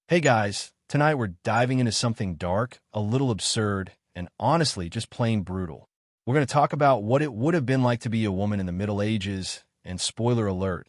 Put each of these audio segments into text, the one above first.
Hey guys, tonight we're diving into something dark, a little absurd, and honestly just plain brutal. We're going to talk about what it would have been like to be a woman in the Middle Ages, and spoiler alert,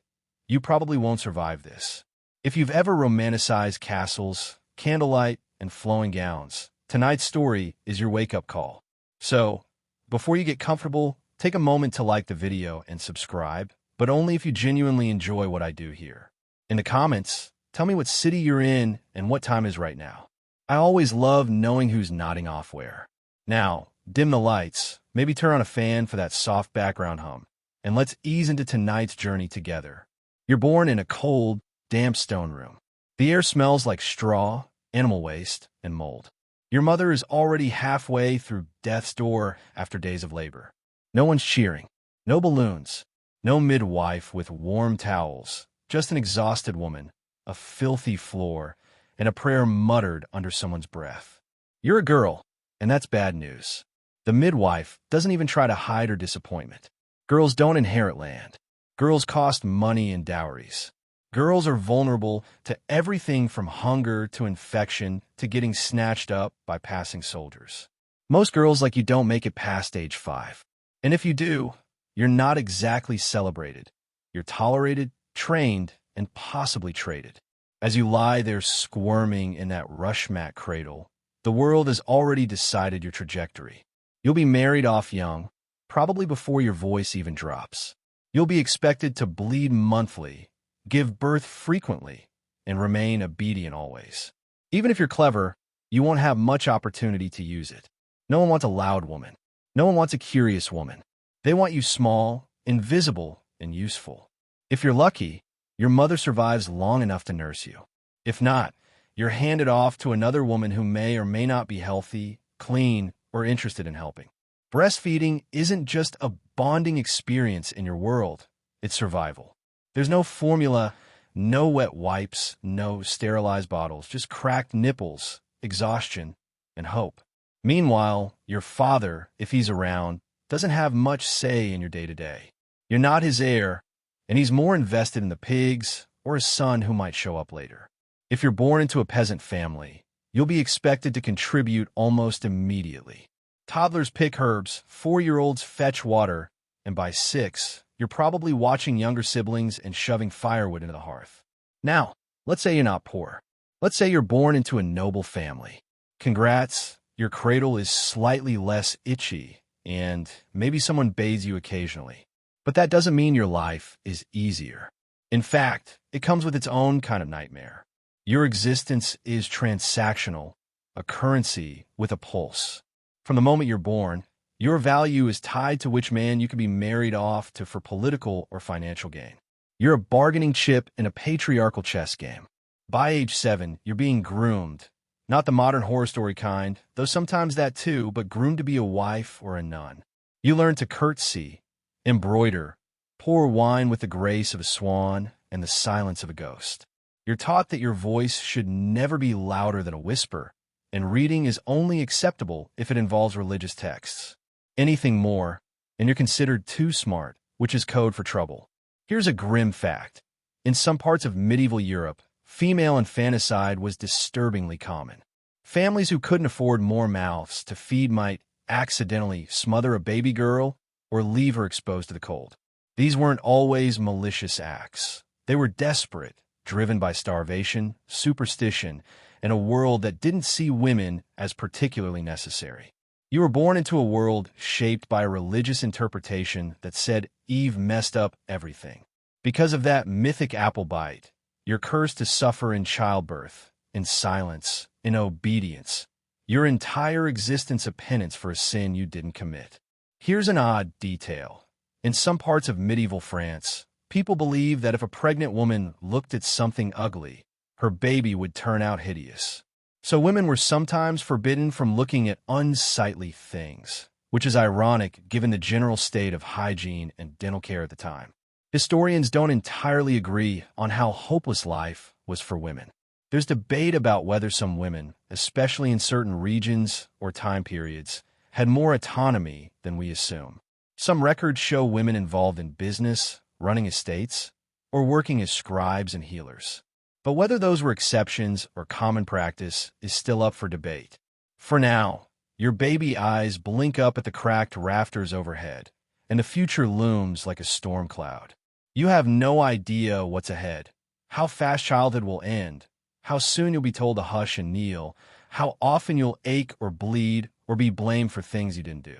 you probably won't survive this. If you've ever romanticized castles, candlelight, and flowing gowns, tonight's story is your wake-up call. So, before you get comfortable, take a moment to like the video and subscribe, but only if you genuinely enjoy what I do here. In the comments, tell me what city you're in and what time is right now. I always love knowing who's nodding off where. Now, dim the lights, maybe turn on a fan for that soft background hum, and let's ease into tonight's journey together. You're born in a cold, damp stone room. The air smells like straw, animal waste, and mold. Your mother is already halfway through death's door after days of labor. No one's cheering, no balloons, no midwife with warm towels, just an exhausted woman, a filthy floor, and a prayer muttered under someone's breath. You're a girl, and that's bad news. The midwife doesn't even try to hide her disappointment. Girls don't inherit land. Girls cost money and dowries. Girls are vulnerable to everything from hunger to infection to getting snatched up by passing soldiers. Most girls like you don't make it past age 5. And if you do, you're not exactly celebrated. You're tolerated, trained, and possibly traded. As you lie there squirming in that rush mat cradle, the world has already decided your trajectory. You'll be married off young, probably before your voice even drops. You'll be expected to bleed monthly, give birth frequently, and remain obedient always. Even if you're clever, you won't have much opportunity to use it. No one wants a loud woman. No one wants a curious woman. They want you small, invisible, and useful. If you're lucky, your mother survives long enough to nurse you. If not, you're handed off to another woman who may or may not be healthy, clean, or interested in helping. Breastfeeding isn't just a bonding experience in your world, it's survival. There's no formula, no wet wipes, no sterilized bottles, just cracked nipples, exhaustion, and hope. Meanwhile, your father, if he's around, doesn't have much say in your day-to-day. You're not his heir, and he's more invested in the pigs or a son who might show up later. If you're born into a peasant family, you'll be expected to contribute almost immediately. Toddlers pick herbs, 4-year-olds fetch water, and by 6, you're probably watching younger siblings and shoving firewood into the hearth. Now, let's say you're not poor. Let's say you're born into a noble family. Congrats, your cradle is slightly less itchy, and maybe someone bathes you occasionally. But that doesn't mean your life is easier. In fact, it comes with its own kind of nightmare. Your existence is transactional, a currency with a pulse. From the moment you're born, your value is tied to which man you can be married off to for political or financial gain. You're a bargaining chip in a patriarchal chess game. By age 7, you're being groomed. Not the modern horror story kind, though sometimes that too, but groomed to be a wife or a nun. You learn to curtsy, embroider, pour wine with the grace of a swan and the silence of a ghost. You're taught that your voice should never be louder than a whisper, and reading is only acceptable if it involves religious texts. Anything more, and you're considered too smart, which is code for trouble. Here's a grim fact. In some parts of medieval Europe, female infanticide was disturbingly common. Families who couldn't afford more mouths to feed might accidentally smother a baby girl or leave her exposed to the cold. These weren't always malicious acts. They were desperate, driven by starvation, superstition, and a world that didn't see women as particularly necessary. You were born into a world shaped by a religious interpretation that said Eve messed up everything. Because of that mythic apple bite, you're cursed to suffer in childbirth, in silence, in obedience. Your entire existence a penance for a sin you didn't commit. Here's an odd detail. In some parts of medieval France, people believed that if a pregnant woman looked at something ugly, her baby would turn out hideous. So women were sometimes forbidden from looking at unsightly things, which is ironic given the general state of hygiene and dental care at the time. Historians don't entirely agree on how hopeless life was for women. There's debate about whether some women, especially in certain regions or time periods, had more autonomy than we assume. Some records show women involved in business, running estates, or working as scribes and healers. But whether those were exceptions or common practice is still up for debate. For now, your baby eyes blink up at the cracked rafters overhead, and the future looms like a storm cloud. You have no idea what's ahead, how fast childhood will end, how soon you'll be told to hush and kneel, how often you'll ache or bleed or be blamed for things you didn't do.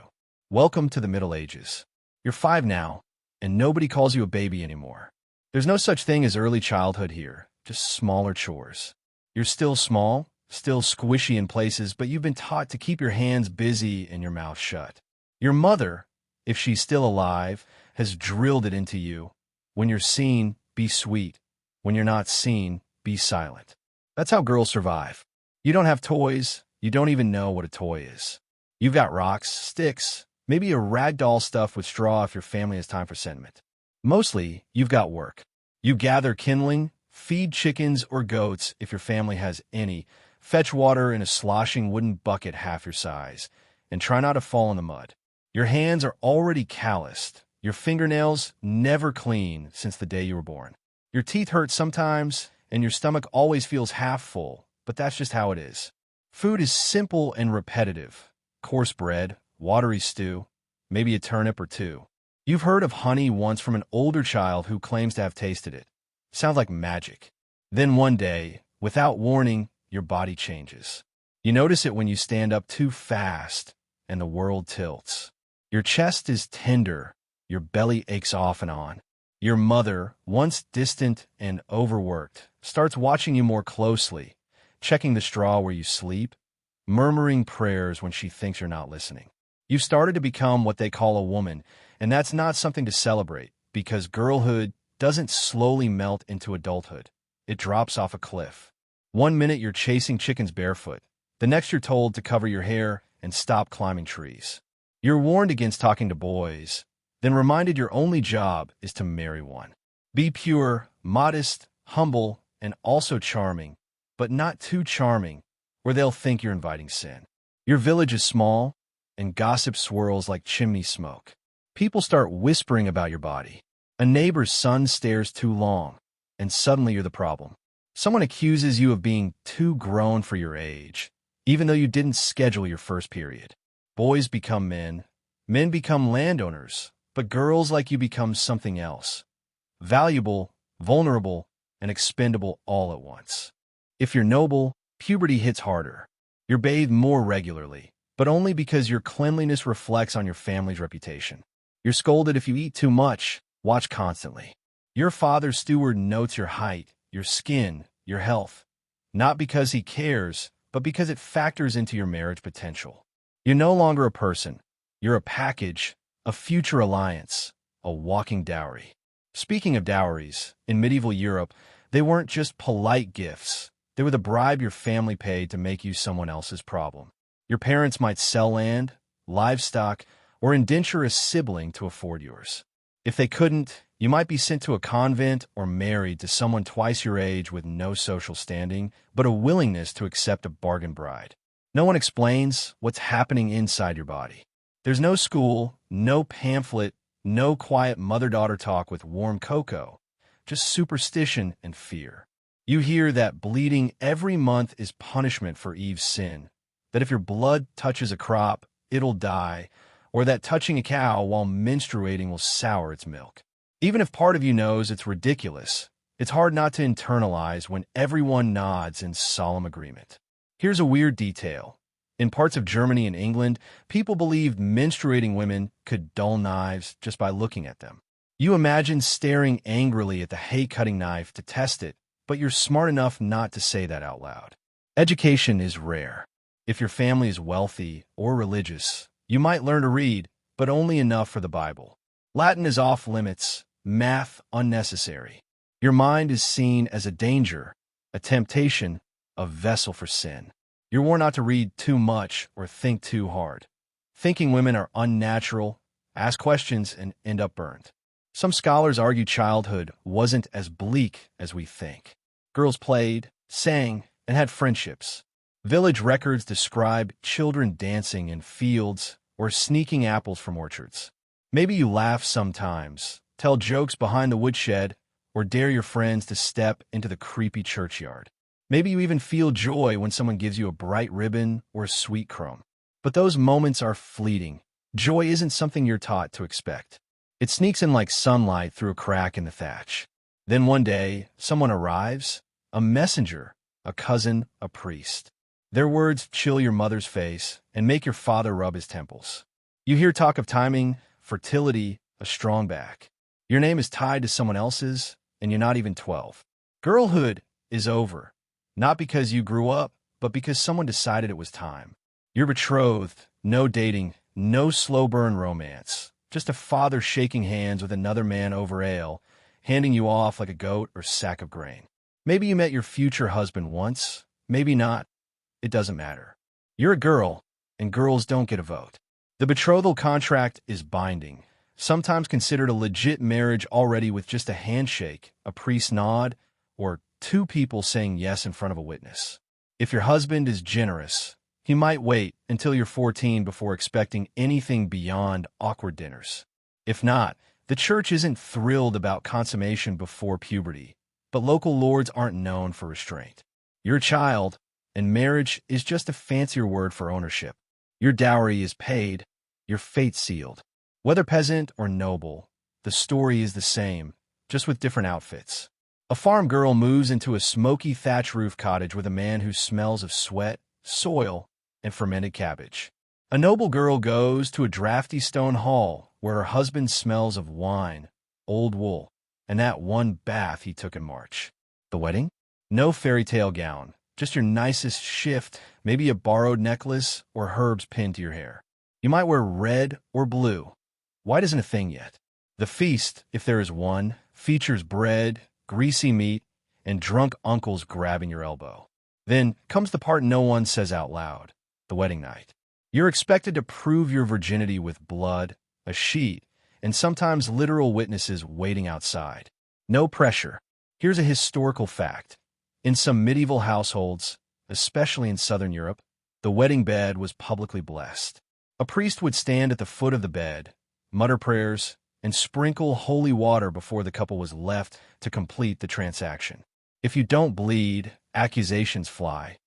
Welcome to the Middle Ages. You're 5 now, and nobody calls you a baby anymore. There's no such thing as early childhood here, just smaller chores. You're still small, still squishy in places, but you've been taught to keep your hands busy and your mouth shut. Your mother, if she's still alive, has drilled it into you. When you're seen, be sweet. When you're not seen, be silent. That's how girls survive. You don't have toys. You don't even know what a toy is. You've got rocks, sticks, maybe a rag doll stuffed with straw if your family has time for sentiment. Mostly, you've got work. You gather kindling, feed chickens or goats if your family has any, fetch water in a sloshing wooden bucket half your size, and try not to fall in the mud. Your hands are already calloused. Your fingernails never clean since the day you were born. Your teeth hurt sometimes, and your stomach always feels half full, but that's just how it is. Food is simple and repetitive. Coarse bread, watery stew, maybe a turnip or two. You've heard of honey once from an older child who claims to have tasted it. Sounds like magic. Then one day, without warning, your body changes. You notice it when you stand up too fast and the world tilts. Your chest is tender, your belly aches off and on. Your mother, once distant and overworked, starts watching you more closely, checking the straw where you sleep, murmuring prayers when she thinks you're not listening. You've started to become what they call a woman, and that's not something to celebrate, because girlhood doesn't slowly melt into adulthood. It drops off a cliff. One minute you're chasing chickens barefoot. The next you're told to cover your hair and stop climbing trees. You're warned against talking to boys, then reminded your only job is to marry one. Be pure, modest, humble, and also charming, but not too charming, or they'll think you're inviting sin. Your village is small, and gossip swirls like chimney smoke. People start whispering about your body. A neighbor's son stares too long, and suddenly you're the problem. Someone accuses you of being too grown for your age, even though you didn't schedule your first period. Boys become men become landowners, but girls like you become something else. Valuable, vulnerable, and expendable all at once. If you're noble, puberty hits harder. You're bathed more regularly, but only because your cleanliness reflects on your family's reputation. You're scolded if you eat too much, watch constantly. Your father's steward notes your height, your skin, your health, not because he cares, but because it factors into your marriage potential. You're no longer a person. You're a package, a future alliance, a walking dowry. Speaking of dowries, in medieval Europe, they weren't just polite gifts. They were the bribe your family paid to make you someone else's problem. Your parents might sell land, livestock, or indenture a sibling to afford yours. If they couldn't, you might be sent to a convent or married to someone twice your age with no social standing, but a willingness to accept a bargain bride. No one explains what's happening inside your body. There's no school, no pamphlet, no quiet mother-daughter talk with warm cocoa, just superstition and fear. You hear that bleeding every month is punishment for Eve's sin, that if your blood touches a crop, it'll die, or that touching a cow while menstruating will sour its milk. Even if part of you knows it's ridiculous, it's hard not to internalize when everyone nods in solemn agreement. Here's a weird detail. In parts of Germany and England, people believed menstruating women could dull knives just by looking at them. You imagine staring angrily at the hay-cutting knife to test it, but you're smart enough not to say that out loud. Education is rare. If your family is wealthy or religious, you might learn to read, but only enough for the Bible. Latin is off limits, math unnecessary. Your mind is seen as a danger, a temptation, a vessel for sin. You're warned not to read too much or think too hard. Thinking women are unnatural, ask questions, and end up burned. Some scholars argue childhood wasn't as bleak as we think. Girls played, sang, and had friendships. Village records describe children dancing in fields or sneaking apples from orchards. Maybe you laugh sometimes, tell jokes behind the woodshed, or dare your friends to step into the creepy churchyard. Maybe you even feel joy when someone gives you a bright ribbon or a sweet crumb. But those moments are fleeting. Joy isn't something you're taught to expect. It sneaks in like sunlight through a crack in the thatch. Then one day, someone arrives, a messenger, a cousin, a priest. Their words chill your mother's face and make your father rub his temples. You hear talk of timing, fertility, a strong back. Your name is tied to someone else's, and you're not even 12. Girlhood is over, not because you grew up, but because someone decided it was time. You're betrothed, no dating, no slow burn romance, just a father shaking hands with another man over ale, handing you off like a goat or sack of grain. Maybe you met your future husband once, maybe not. It doesn't matter. You're a girl, and girls don't get a vote. The betrothal contract is binding, sometimes considered a legit marriage already with just a handshake, a priest nod, or two people saying yes in front of a witness. If your husband is generous, he might wait until you're 14 before expecting anything beyond awkward dinners. If not, the church isn't thrilled about consummation before puberty, but local lords aren't known for restraint. You're a child, and marriage is just a fancier word for ownership. Your dowry is paid, your fate sealed. Whether peasant or noble, the story is the same, just with different outfits. A farm girl moves into a smoky thatch roof cottage with a man who smells of sweat, soil, and fermented cabbage. A noble girl goes to a drafty stone hall where her husband smells of wine, old wool, and that one bath he took in March. The wedding? No fairy tale gown, just your nicest shift, maybe a borrowed necklace or herbs pinned to your hair. You might wear red or blue. White isn't a thing yet. The feast, if there is one, features bread, greasy meat, and drunk uncles grabbing your elbow. Then comes the part no one says out loud, the wedding night. You're expected to prove your virginity with blood, a sheet, and sometimes literal witnesses waiting outside. No pressure. Here's a historical fact. In some medieval households, especially in Southern Europe, the wedding bed was publicly blessed. A priest would stand at the foot of the bed, mutter prayers, and sprinkle holy water before the couple was left to complete the transaction. If you don't bleed, accusations fly.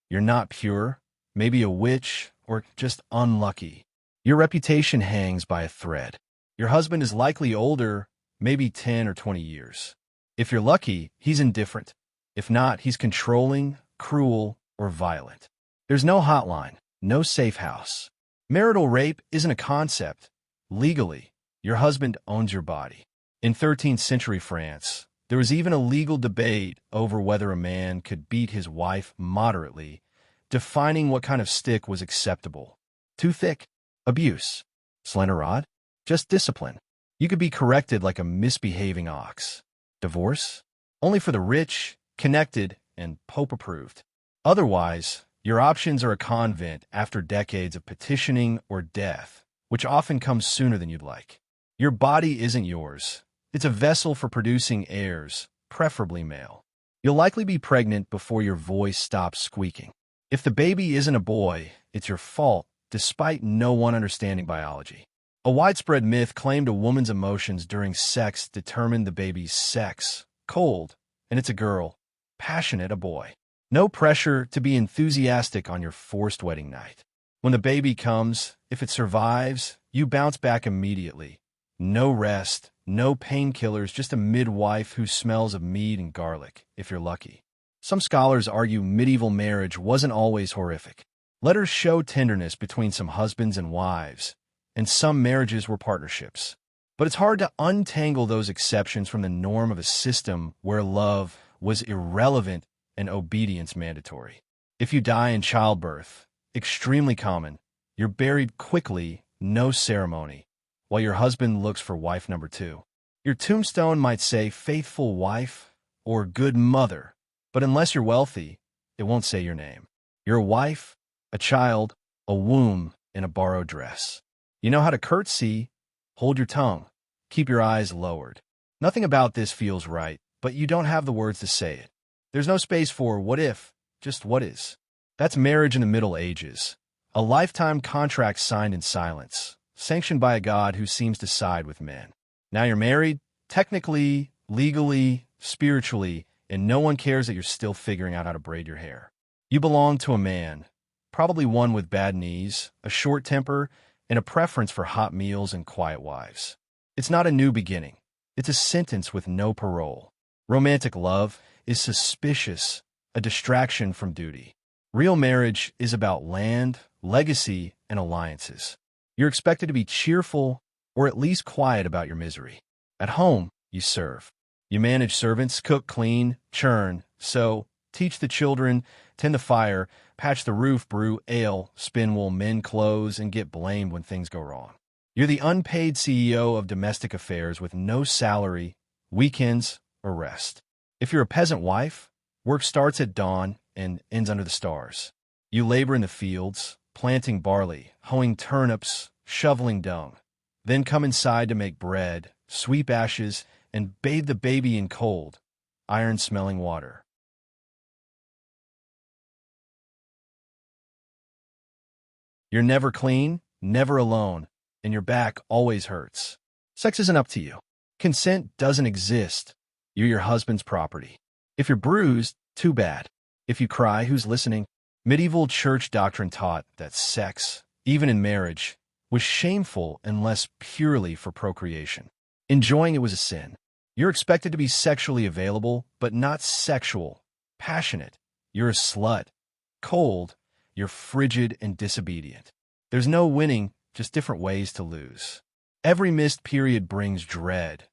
You're not pure, maybe a witch, or just unlucky. Your reputation hangs by a thread. Your husband is likely older, maybe 10 or 20 years. If you're lucky, he's indifferent. If not, he's controlling, cruel, or violent. There's no hotline, no safe house. Marital rape isn't a concept. Legally, your husband owns your body. In 13th century France, there was even a legal debate over whether a man could beat his wife moderately, defining what kind of stick was acceptable. Too thick? Abuse. Slender rod? Just discipline. You could be corrected like a misbehaving ox. Divorce? Only for the rich, connected, and Pope-approved. Otherwise, your options are a convent after decades of petitioning or death, which often comes sooner than you'd like. Your body isn't yours. It's a vessel for producing heirs, preferably male. You'll likely be pregnant before your voice stops squeaking. If the baby isn't a boy, it's your fault, despite no one understanding biology. A widespread myth claimed a woman's emotions during sex determined the baby's sex, cold, and it's a girl, passionate, a boy. No pressure to be enthusiastic on your forced wedding night. When the baby comes, if it survives, you bounce back immediately. No rest, no painkillers, just a midwife who smells of mead and garlic, if you're lucky. Some scholars argue medieval marriage wasn't always horrific. Letters show tenderness between some husbands and wives, and some marriages were partnerships. But it's hard to untangle those exceptions from the norm of a system where love was irrelevant and obedience mandatory. If you die in childbirth, extremely common, you're buried quickly, no ceremony, while your husband looks for wife number 2. Your tombstone might say faithful wife or good mother, but unless you're wealthy, it won't say your name. You're a wife, a child, a womb, in a borrowed dress. You know how to curtsy, hold your tongue, keep your eyes lowered. Nothing about this feels right, but you don't have the words to say it. There's no space for what if, just what is. That's marriage in the Middle Ages. A lifetime contract signed in silence, sanctioned by a god who seems to side with men. Now you're married, technically, legally, spiritually, and no one cares that you're still figuring out how to braid your hair. You belong to a man, probably one with bad knees, a short temper, and a preference for hot meals and quiet wives. It's not a new beginning. It's a sentence with no parole. Romantic love is suspicious, a distraction from duty. Real marriage is about land, legacy, and alliances. You're expected to be cheerful or at least quiet about your misery. At home, you serve. You manage servants, cook, clean, churn, sew, teach the children, tend the fire, patch the roof, brew ale, spin wool, mend clothes, and get blamed when things go wrong. You're the unpaid CEO of domestic affairs with no salary, weekends, or rest. If you're a peasant wife, work starts at dawn and ends under the stars. You labor in the fields, planting barley, hoeing turnips, shoveling dung. Then come inside to make bread, sweep ashes, and bathe the baby in cold, iron-smelling water. You're never clean, never alone, and your back always hurts. Sex isn't up to you. Consent doesn't exist. You're your husband's property. If you're bruised, too bad. If you cry, who's listening? Medieval church doctrine taught that sex, even in marriage, was shameful unless purely for procreation. Enjoying it was a sin. You're expected to be sexually available, but not sexual. Passionate. You're a slut. Cold. You're frigid and disobedient. There's no winning, just different ways to lose. Every missed period brings dread,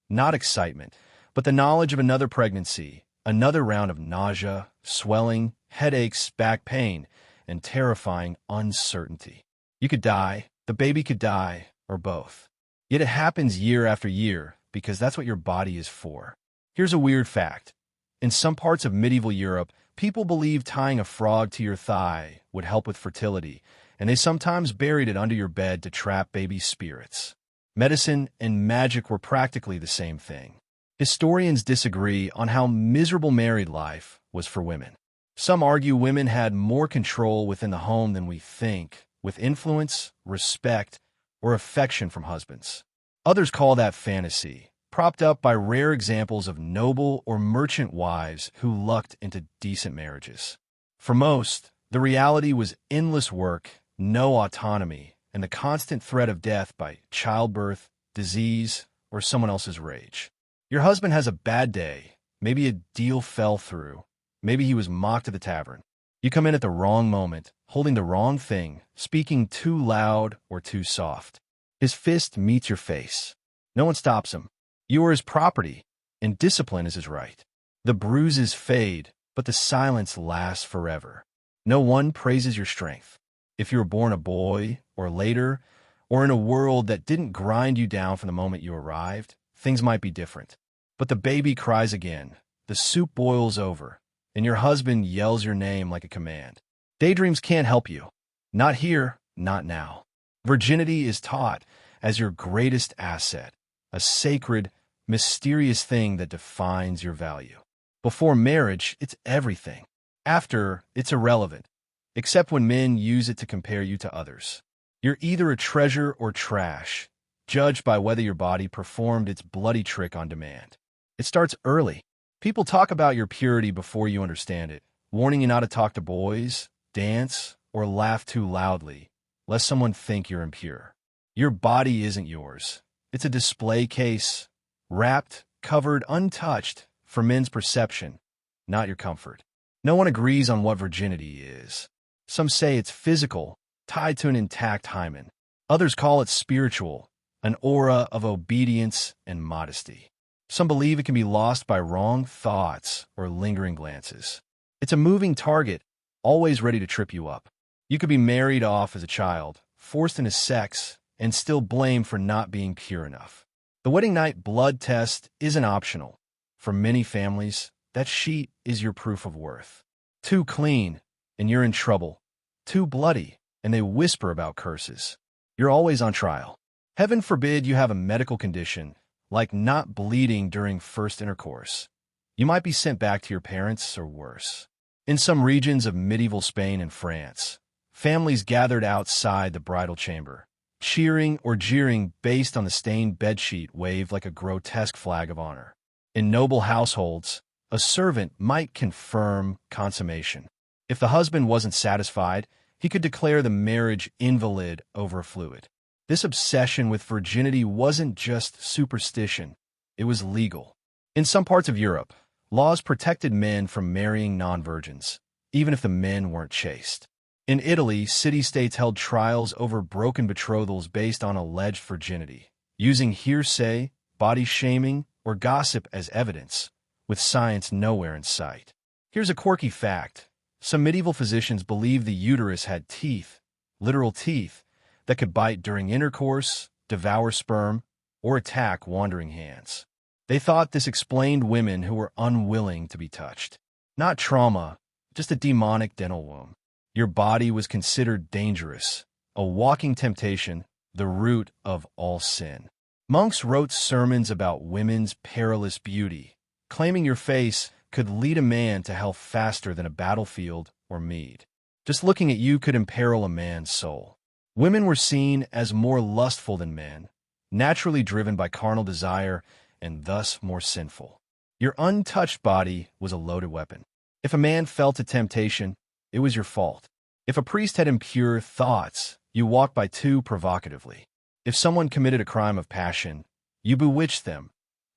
not excitement, but the knowledge of another pregnancy, another round of nausea, swelling, headaches, back pain, and terrifying uncertainty. You could die, the baby could die, or both. Yet it happens year after year because that's what your body is for. Here's a weird fact. In some parts of medieval Europe, people believed tying a frog to your thigh would help with fertility, and they sometimes buried it under your bed to trap baby spirits. Medicine and magic were practically the same thing. Historians disagree on how miserable married life was for women. Some argue women had more control within the home than we think, with influence, respect, or affection from husbands. Others call that fantasy, propped up by rare examples of noble or merchant wives who lucked into decent marriages. For most, the reality was endless work, no autonomy, and the constant threat of death by childbirth, disease, or someone else's rage. Your husband has a bad day. Maybe a deal fell through. Maybe he was mocked at the tavern. You come in at the wrong moment, holding the wrong thing, speaking too loud or too soft. His fist meets your face. No one stops him. You are his property, and discipline is his right. The bruises fade, but the silence lasts forever. No one praises your strength. If you were born a boy, or later, or in a world that didn't grind you down from the moment you arrived, things might be different. But the baby cries again, the soup boils over, and your husband yells your name like a command. Daydreams can't help you. Not here, not now. Virginity is taught as your greatest asset, a sacred, mysterious thing that defines your value. Before marriage, it's everything. After, it's irrelevant, except when men use it to compare you to others. You're either a treasure or trash, judged by whether your body performed its bloody trick on demand. It starts early. People talk about your purity before you understand it, warning you not to talk to boys, dance, or laugh too loudly, lest someone think you're impure. Your body isn't yours. It's a display case, wrapped, covered, untouched, for men's perception, not your comfort. No one agrees on what virginity is. Some say it's physical, tied to an intact hymen. Others call it spiritual, an aura of obedience and modesty. Some believe it can be lost by wrong thoughts or lingering glances. It's a moving target, always ready to trip you up. You could be married off as a child, forced into sex, and still blamed for not being pure enough. The wedding night blood test isn't optional. For many families, that sheet is your proof of worth. Too clean, and you're in trouble. Too bloody, and they whisper about curses. You're always on trial. Heaven forbid you have a medical condition, like not bleeding during first intercourse. You might be sent back to your parents or worse. In some regions of medieval Spain and France, families gathered outside the bridal chamber, cheering or jeering based on the stained bedsheet waved like a grotesque flag of honor. In noble households, a servant might confirm consummation. If the husband wasn't satisfied, he could declare the marriage invalid over a fluid. This obsession with virginity wasn't just superstition, it was legal. In some parts of Europe, laws protected men from marrying non-virgins, even if the men weren't chaste. In Italy, city-states held trials over broken betrothals based on alleged virginity, using hearsay, body shaming, or gossip as evidence, with science nowhere in sight. Here's a quirky fact. Some medieval physicians believed the uterus had teeth, literal teeth, that could bite during intercourse, devour sperm, or attack wandering hands. They thought this explained women who were unwilling to be touched. Not trauma, just a demonic dental womb. Your body was considered dangerous, a walking temptation, the root of all sin. Monks wrote sermons about women's perilous beauty, claiming your face could lead a man to hell faster than a battlefield or mead. Just looking at you could imperil a man's soul. Women were seen as more lustful than men, naturally driven by carnal desire and thus more sinful. Your untouched body was a loaded weapon. If a man fell to temptation, it was your fault. If a priest had impure thoughts, you walked by too provocatively. If someone committed a crime of passion, you bewitched them,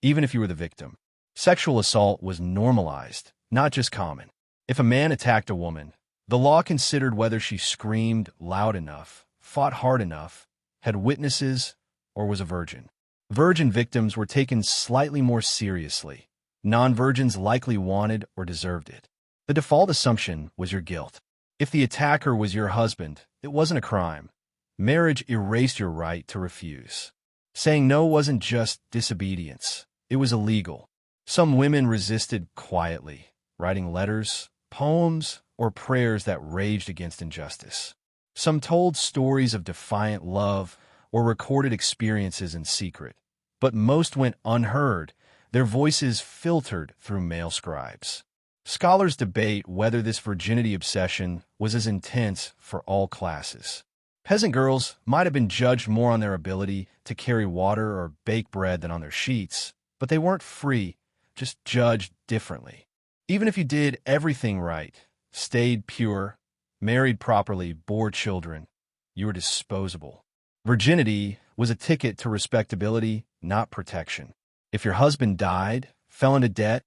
even if you were the victim. Sexual assault was normalized, not just common. If a man attacked a woman, the law considered whether she screamed loud enough, fought hard enough, had witnesses, or was a virgin. Virgin victims were taken slightly more seriously. Non-virgins likely wanted or deserved it. The default assumption was your guilt. If the attacker was your husband, it wasn't a crime. Marriage erased your right to refuse. Saying no wasn't just disobedience. It was illegal. Some women resisted quietly, writing letters, poems, or prayers that raged against injustice. Some told stories of defiant love or recorded experiences in secret, but most went unheard, their voices filtered through male scribes. Scholars debate whether this virginity obsession was as intense for all classes. Peasant girls might have been judged more on their ability to carry water or bake bread than on their sheets, but they weren't free, just judged differently. Even if you did everything right, stayed pure, married properly, bore children, you were disposable. Virginity was a ticket to respectability, not protection. If your husband died, fell into debt,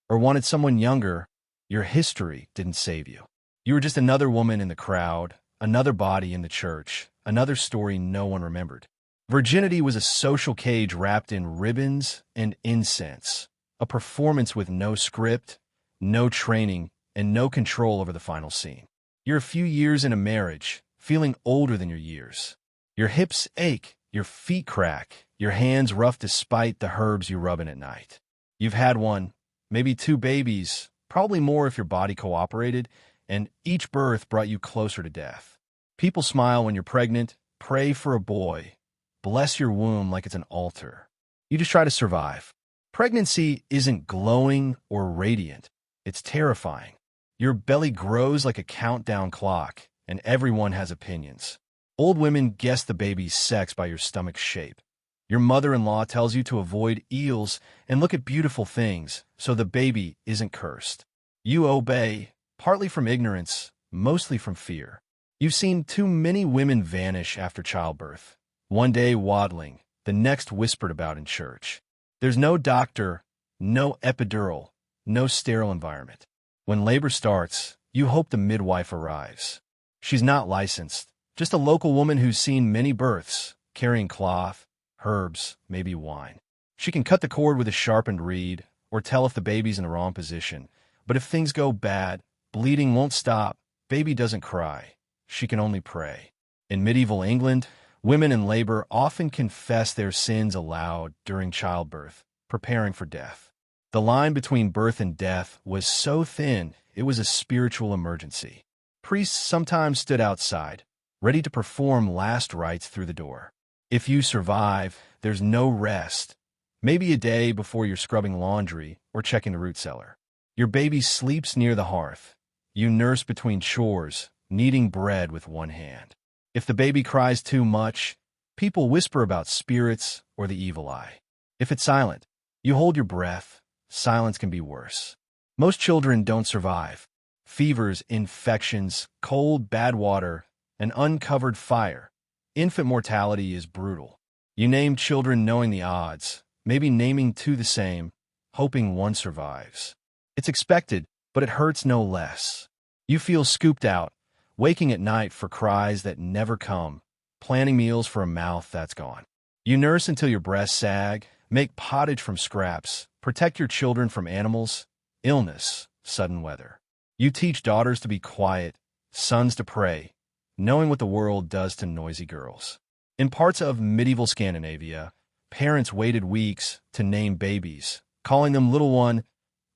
or wanted someone younger, your history didn't save you. You were just another woman in the crowd, another body in the church, another story no one remembered. Virginity was a social cage wrapped in ribbons and incense, a performance with no script, no training, and no control over the final scene. You're a few years in a marriage, feeling older than your years. Your hips ache, your feet crack, your hands rough despite the herbs you rub in at night. You've had one, maybe two babies, probably more if your body cooperated, and each birth brought you closer to death. People smile when you're pregnant, pray for a boy, bless your womb like it's an altar. You just try to survive. Pregnancy isn't glowing or radiant. It's terrifying. Your belly grows like a countdown clock, and everyone has opinions. Old women guess the baby's sex by your stomach's shape. Your mother-in-law tells you to avoid eels and look at beautiful things so the baby isn't cursed. You obey, partly from ignorance, mostly from fear. You've seen too many women vanish after childbirth. One day waddling, the next whispered about in church. There's no doctor, no epidural, no sterile environment. When labor starts, you hope the midwife arrives. She's not licensed, just a local woman who's seen many births, carrying cloth, herbs, maybe wine. She can cut the cord with a sharpened reed or tell if the baby's in the wrong position. But if things go bad, bleeding won't stop, baby doesn't cry. She can only pray. In medieval England, women in labor often confess their sins aloud during childbirth, preparing for death. The line between birth and death was so thin, it was a spiritual emergency. Priests sometimes stood outside, ready to perform last rites through the door. If you survive, there's no rest. Maybe a day before you're scrubbing laundry or checking the root cellar. Your baby sleeps near the hearth. You nurse between chores, kneading bread with one hand. If the baby cries too much, people whisper about spirits or the evil eye. If it's silent, you hold your breath, silence can be worse. Most children don't survive. Fevers, infections, cold, bad water, and uncovered fire. Infant mortality is brutal. You name children knowing the odds, maybe naming two the same, hoping one survives. It's expected, but it hurts no less. You feel scooped out, waking at night for cries that never come, planning meals for a mouth that's gone. You nurse until your breasts sag, make pottage from scraps, protect your children from animals, illness, sudden weather. You teach daughters to be quiet, sons to pray, knowing what the world does to noisy girls. In parts of medieval Scandinavia, parents waited weeks to name babies, calling them little one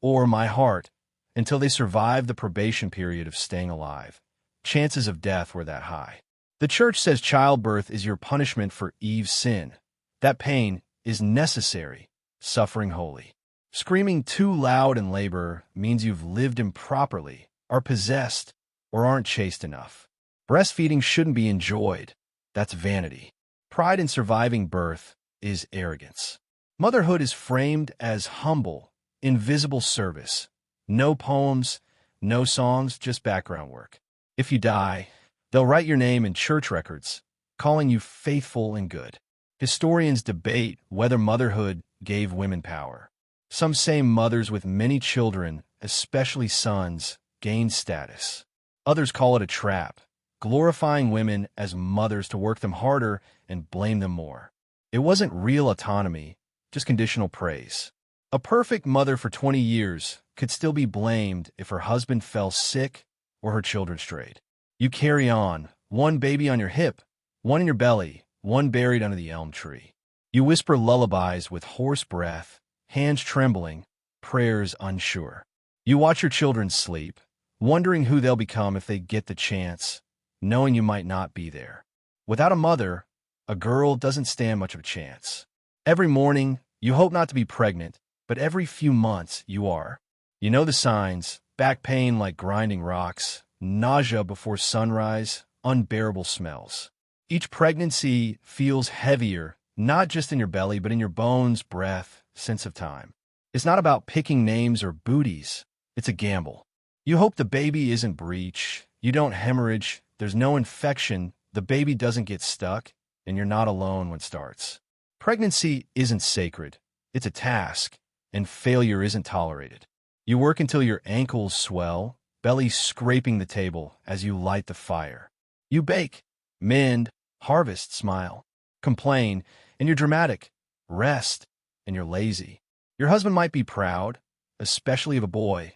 or my heart, until they survived the probation period of staying alive. Chances of death were that high. The church says childbirth is your punishment for Eve's sin. That pain is necessary, suffering holy. Screaming too loud in labor means you've lived improperly, are possessed, or aren't chaste enough. Breastfeeding shouldn't be enjoyed. That's vanity. Pride in surviving birth is arrogance. Motherhood is framed as humble, invisible service. No poems, no songs, just background work. If you die, they'll write your name in church records, calling you faithful and good. Historians debate whether motherhood gave women power. Some say mothers with many children, especially sons, gained status. Others call it a trap, glorifying women as mothers to work them harder and blame them more. It wasn't real autonomy, just conditional praise. A perfect mother for 20 years could still be blamed if her husband fell sick or her children strayed. You carry on, one baby on your hip, one in your belly, one buried under the elm tree. You whisper lullabies with hoarse breath, hands trembling, prayers unsure. You watch your children sleep, wondering who they'll become if they get the chance, knowing you might not be there. Without a mother, a girl doesn't stand much of a chance. Every morning, you hope not to be pregnant, but every few months, you are. You know the signs: back pain like grinding rocks, nausea before sunrise, unbearable smells. Each pregnancy feels heavier, not just in your belly, but in your bones, breath, sense of time. It's not about picking names or booties. It's a gamble. You hope the baby isn't breech, you don't hemorrhage, there's no infection, the baby doesn't get stuck, and you're not alone when it starts. Pregnancy isn't sacred. It's a task, and failure isn't tolerated. You work until your ankles swell, belly scraping the table as you light the fire. You bake, mend, harvest, smile, complain, and you're dramatic, rest, and you're lazy. Your husband might be proud, especially of a boy,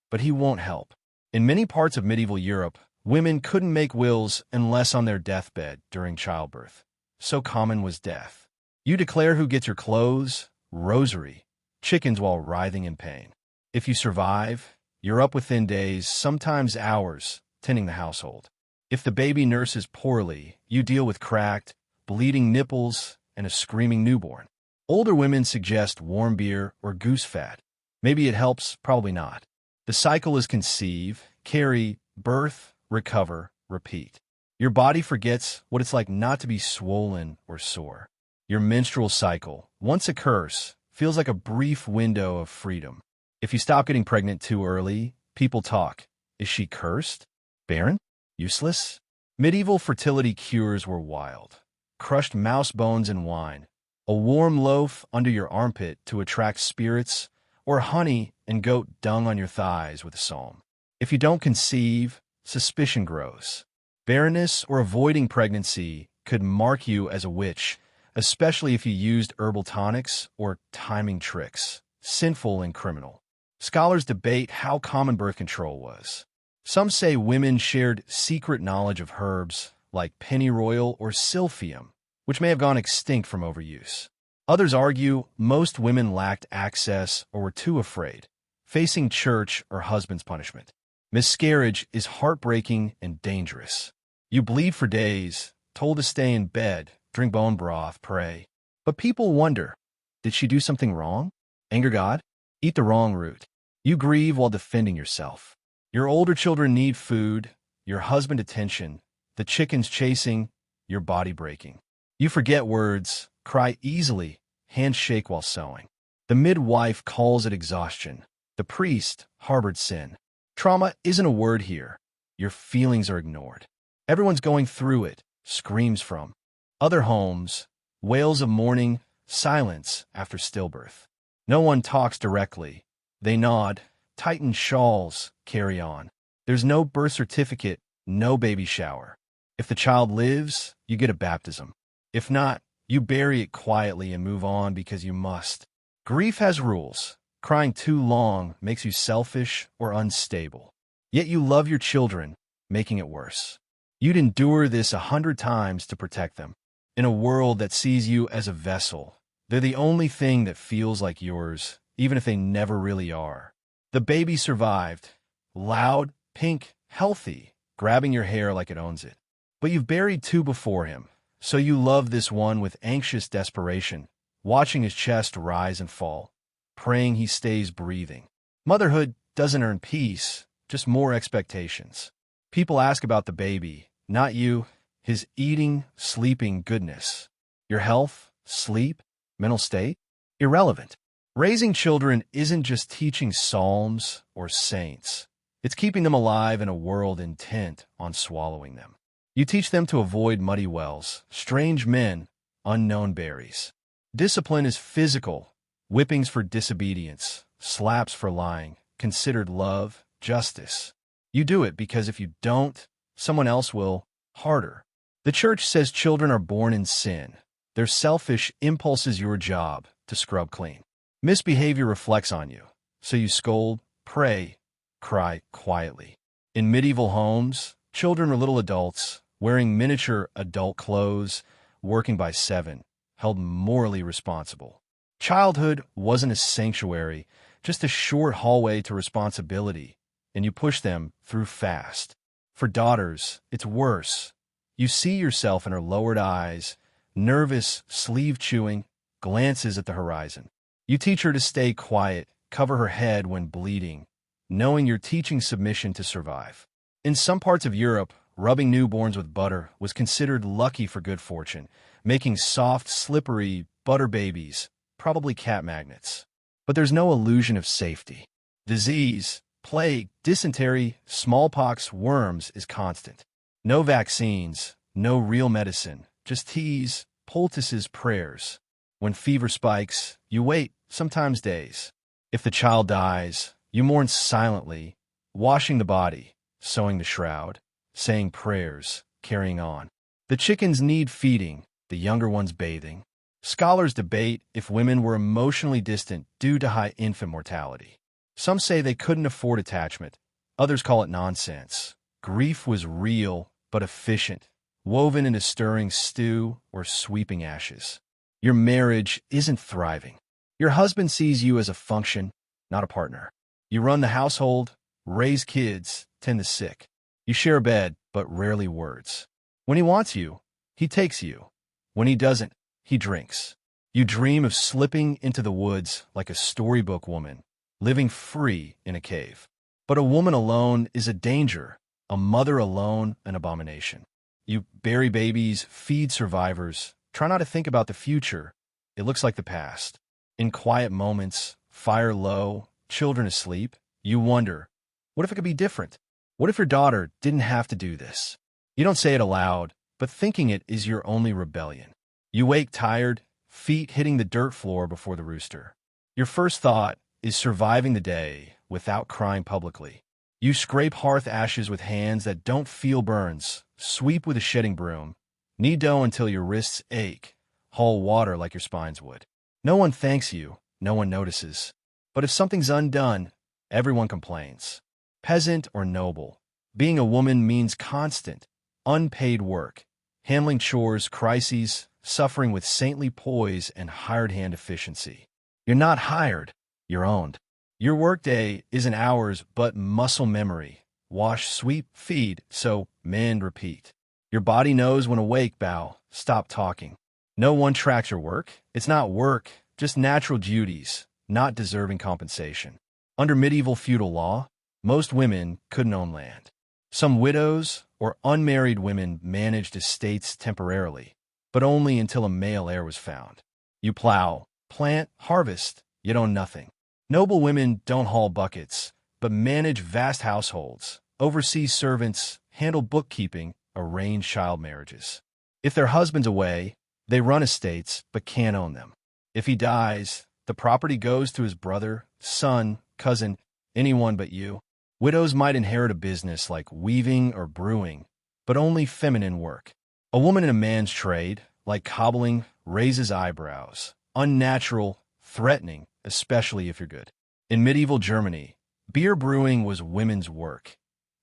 but he won't help. In many parts of medieval Europe, women couldn't make wills unless on their deathbed during childbirth. So common was death. You declare who gets your clothes, rosary, chickens while writhing in pain. If you survive, you're up within days, sometimes hours, tending the household. If the baby nurses poorly, you deal with cracked, bleeding nipples and a screaming newborn. Older women suggest warm beer or goose fat. Maybe it helps, probably not. The cycle is conceive, carry, birth, recover, repeat. Your body forgets what it's like not to be swollen or sore. Your menstrual cycle, once a curse, feels like a brief window of freedom. If you stop getting pregnant too early, people talk. Is she cursed? Barren? Useless? Medieval fertility cures were wild. Crushed mouse bones in wine, a warm loaf under your armpit to attract spirits, or honey and goat dung on your thighs with a psalm. If you don't conceive, suspicion grows. Barrenness or avoiding pregnancy could mark you as a witch, especially if you used herbal tonics or timing tricks, sinful and criminal. Scholars debate how common birth control was. Some say women shared secret knowledge of herbs like pennyroyal or silphium, which may have gone extinct from overuse. Others argue most women lacked access or were too afraid, facing church or husband's punishment. Miscarriage is heartbreaking and dangerous. You bleed for days, told to stay in bed, drink bone broth, pray. But people wonder, did she do something wrong? Anger God? Eat the wrong root. You grieve while defending yourself. Your older children need food, your husband attention, the chickens chasing, your body breaking. You forget words, cry easily, hands shake while sewing. The midwife calls it exhaustion. The priest harbored sin. Trauma isn't a word here. Your feelings are ignored. Everyone's going through it, screams from. Other homes, wails of mourning, silence after stillbirth. No one talks directly. They nod, tighten shawls, carry on. There's no birth certificate, no baby shower. If the child lives, you get a baptism. If not, you bury it quietly and move on because you must. Grief has rules. Crying too long makes you selfish or unstable. Yet you love your children, making it worse. You'd endure this 100 times to protect them. In a world that sees you as a vessel, they're the only thing that feels like yours, even if they never really are. The baby survived. Loud, pink, healthy, grabbing your hair like it owns it. But you've buried two before him, so you love this one with anxious desperation, watching his chest rise and fall, praying he stays breathing. Motherhood doesn't earn peace, just more expectations. People ask about the baby, not you, his eating, sleeping goodness. Your health, sleep, mental state? Irrelevant. Raising children isn't just teaching psalms or saints. It's keeping them alive in a world intent on swallowing them. You teach them to avoid muddy wells, strange men, unknown berries. Discipline is physical, whippings for disobedience, slaps for lying, considered love, justice. You do it because if you don't, someone else will, harder. The church says children are born in sin. Their selfish impulse is your job to scrub clean. Misbehavior reflects on you, so you scold, pray, cry quietly. In medieval homes, children were little adults, wearing miniature adult clothes, working by 7, held morally responsible. Childhood wasn't a sanctuary, just a short hallway to responsibility, and you push them through fast. For daughters, it's worse. You see yourself in her lowered eyes, nervous, sleeve-chewing, glances at the horizon. You teach her to stay quiet, cover her head when bleeding, knowing you're teaching submission to survive. In some parts of Europe, rubbing newborns with butter was considered lucky for good fortune, making soft, slippery butter babies, probably cat magnets. But there's no illusion of safety. Disease, plague, dysentery, smallpox, worms is constant. No vaccines, no real medicine, just teas, poultices, prayers. When fever spikes, you wait, sometimes days. If the child dies, you mourn silently, washing the body, sewing the shroud, saying prayers, carrying on. The chickens need feeding, the younger ones bathing. Scholars debate if women were emotionally distant due to high infant mortality. Some say they couldn't afford attachment. Others call it nonsense. Grief was real, but efficient, woven into stirring stew or sweeping ashes. Your marriage isn't thriving. Your husband sees you as a function, not a partner. You run the household, raise kids, tend the sick. You share a bed, but rarely words. When he wants you, he takes you. When he doesn't, he drinks. You dream of slipping into the woods like a storybook woman, living free in a cave. But a woman alone is a danger, a mother alone an abomination. You bury babies, feed survivors, try not to think about the future. It looks like the past. In quiet moments, fire low, children asleep, you wonder, what if it could be different? What if your daughter didn't have to do this? You don't say it aloud, but thinking it is your only rebellion. You wake tired, feet hitting the dirt floor before the rooster. Your first thought is surviving the day without crying publicly. You scrape hearth ashes with hands that don't feel burns, sweep with a shedding broom, knead dough until your wrists ache, haul water like your spines would. No one thanks you, no one notices. But if something's undone, everyone complains. Peasant or noble, being a woman means constant, unpaid work, handling chores, crises, suffering with saintly poise and hired hand efficiency. You're not hired, you're owned. Your workday isn't hours, but muscle memory. Wash, sweep, feed, so mend, repeat. Your body knows when awake, bow, stop talking. No one tracks your work. It's not work, just natural duties, not deserving compensation. Under medieval feudal law, most women couldn't own land. Some widows or unmarried women managed estates temporarily, but only until a male heir was found. You plow, plant, harvest, yet own nothing. Noble women don't haul buckets, but manage vast households, oversee servants, handle bookkeeping, arrange child marriages. If their husband's away, they run estates but can't own them. If he dies, the property goes to his brother, son, cousin, anyone but you. Widows might inherit a business like weaving or brewing, but only feminine work. A woman in a man's trade, like cobbling, raises eyebrows. Unnatural, threatening, especially if you're good. In medieval Germany, beer brewing was women's work.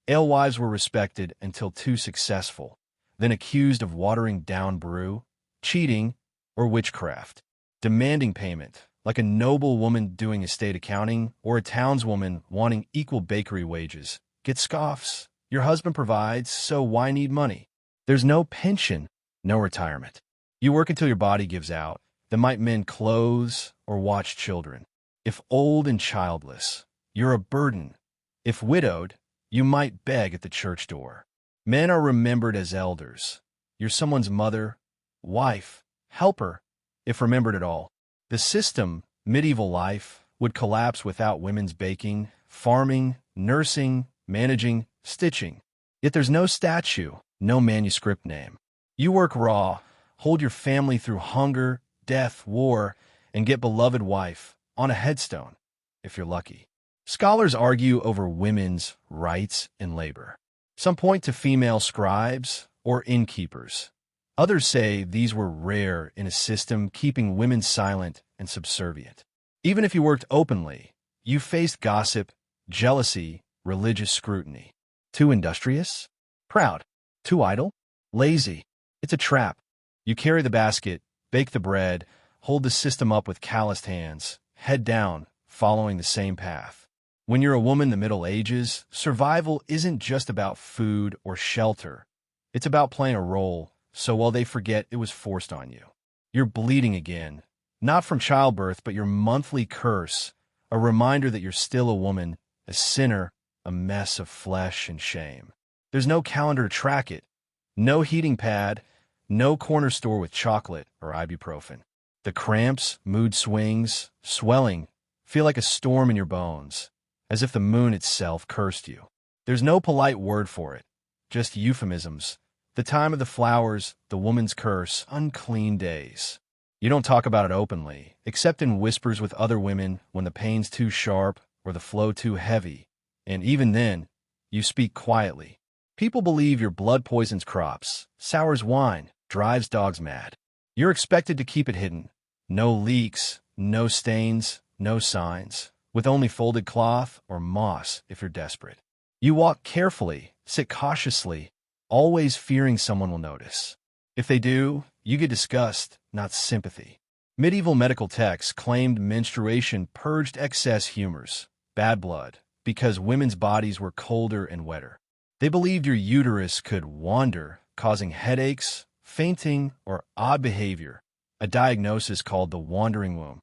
Alewives were respected until too successful, then accused of watering down brew, cheating, or witchcraft. Demanding payment, like a noble woman doing estate accounting or a townswoman wanting equal bakery wages, get scoffs. Your husband provides, so why need money? There's no pension, no retirement. You work until your body gives out, then might mend clothes or watch children. If old and childless, you're a burden. If widowed, you might beg at the church door. Men are remembered as elders. You're someone's mother, wife, helper, if remembered at all. The system, medieval life, would collapse without women's baking, farming, nursing, managing, stitching. Yet there's no statue, no manuscript name. You work raw, hold your family through hunger, death, war, and get beloved wife on a headstone, if you're lucky. Scholars argue over women's rights in labor. Some point to female scribes or innkeepers. Others say these were rare in a system keeping women silent and subservient. Even if you worked openly, you faced gossip, jealousy, religious scrutiny. Too industrious? Proud. Too idle? Lazy. It's a trap. You carry the basket, bake the bread, hold the system up with calloused hands, head down, following the same path. When you're a woman in the Middle Ages, survival isn't just about food or shelter. It's about playing a role, so while they forget it was forced on you. You're bleeding again, not from childbirth, but your monthly curse, a reminder that you're still a woman, a sinner, a mess of flesh and shame. There's no calendar to track it, no heating pad, no corner store with chocolate or ibuprofen. The cramps, mood swings, swelling, feel like a storm in your bones, as if the moon itself cursed you. There's no polite word for it, just euphemisms. The time of the flowers, the woman's curse, unclean days. You don't talk about it openly, except in whispers with other women when the pain's too sharp or the flow too heavy, and even then, you speak quietly. People believe your blood poisons crops, sours wine, drives dogs mad. You're expected to keep it hidden. No leaks, no stains, no signs, with only folded cloth or moss if you're desperate. You walk carefully, sit cautiously, always fearing someone will notice. If they do, you get disgust, not sympathy. Medieval medical texts claimed menstruation purged excess humors, bad blood, because women's bodies were colder and wetter. They believed your uterus could wander, causing headaches, fainting, or odd behavior, a diagnosis called the wandering womb.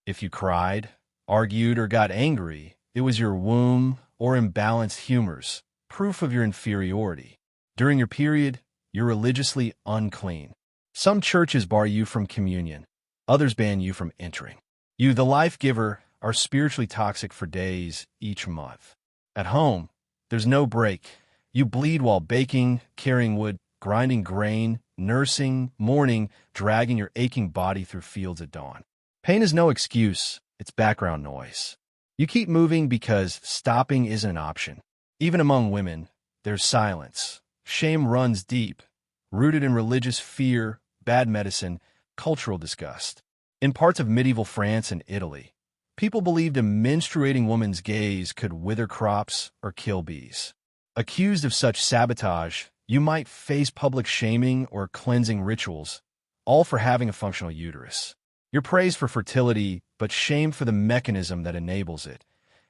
If you cried, argued, or got angry, it was your womb or imbalanced humors, proof of your inferiority. During your period, you're religiously unclean. Some churches bar you from communion. Others ban you from entering. You, the life giver, are spiritually toxic for days each month. At home, there's no break. You bleed while baking, carrying wood, grinding grain, nursing, mourning, dragging your aching body through fields at dawn. Pain is no excuse, it's background noise. You keep moving because stopping isn't an option. Even among women, there's silence. Shame runs deep, rooted in religious fear, bad medicine, cultural disgust. In parts of medieval France and Italy, people believed a menstruating woman's gaze could wither crops or kill bees. Accused of such sabotage, you might face public shaming or cleansing rituals, all for having a functional uterus. You're praised for fertility, but shamed for the mechanism that enables it.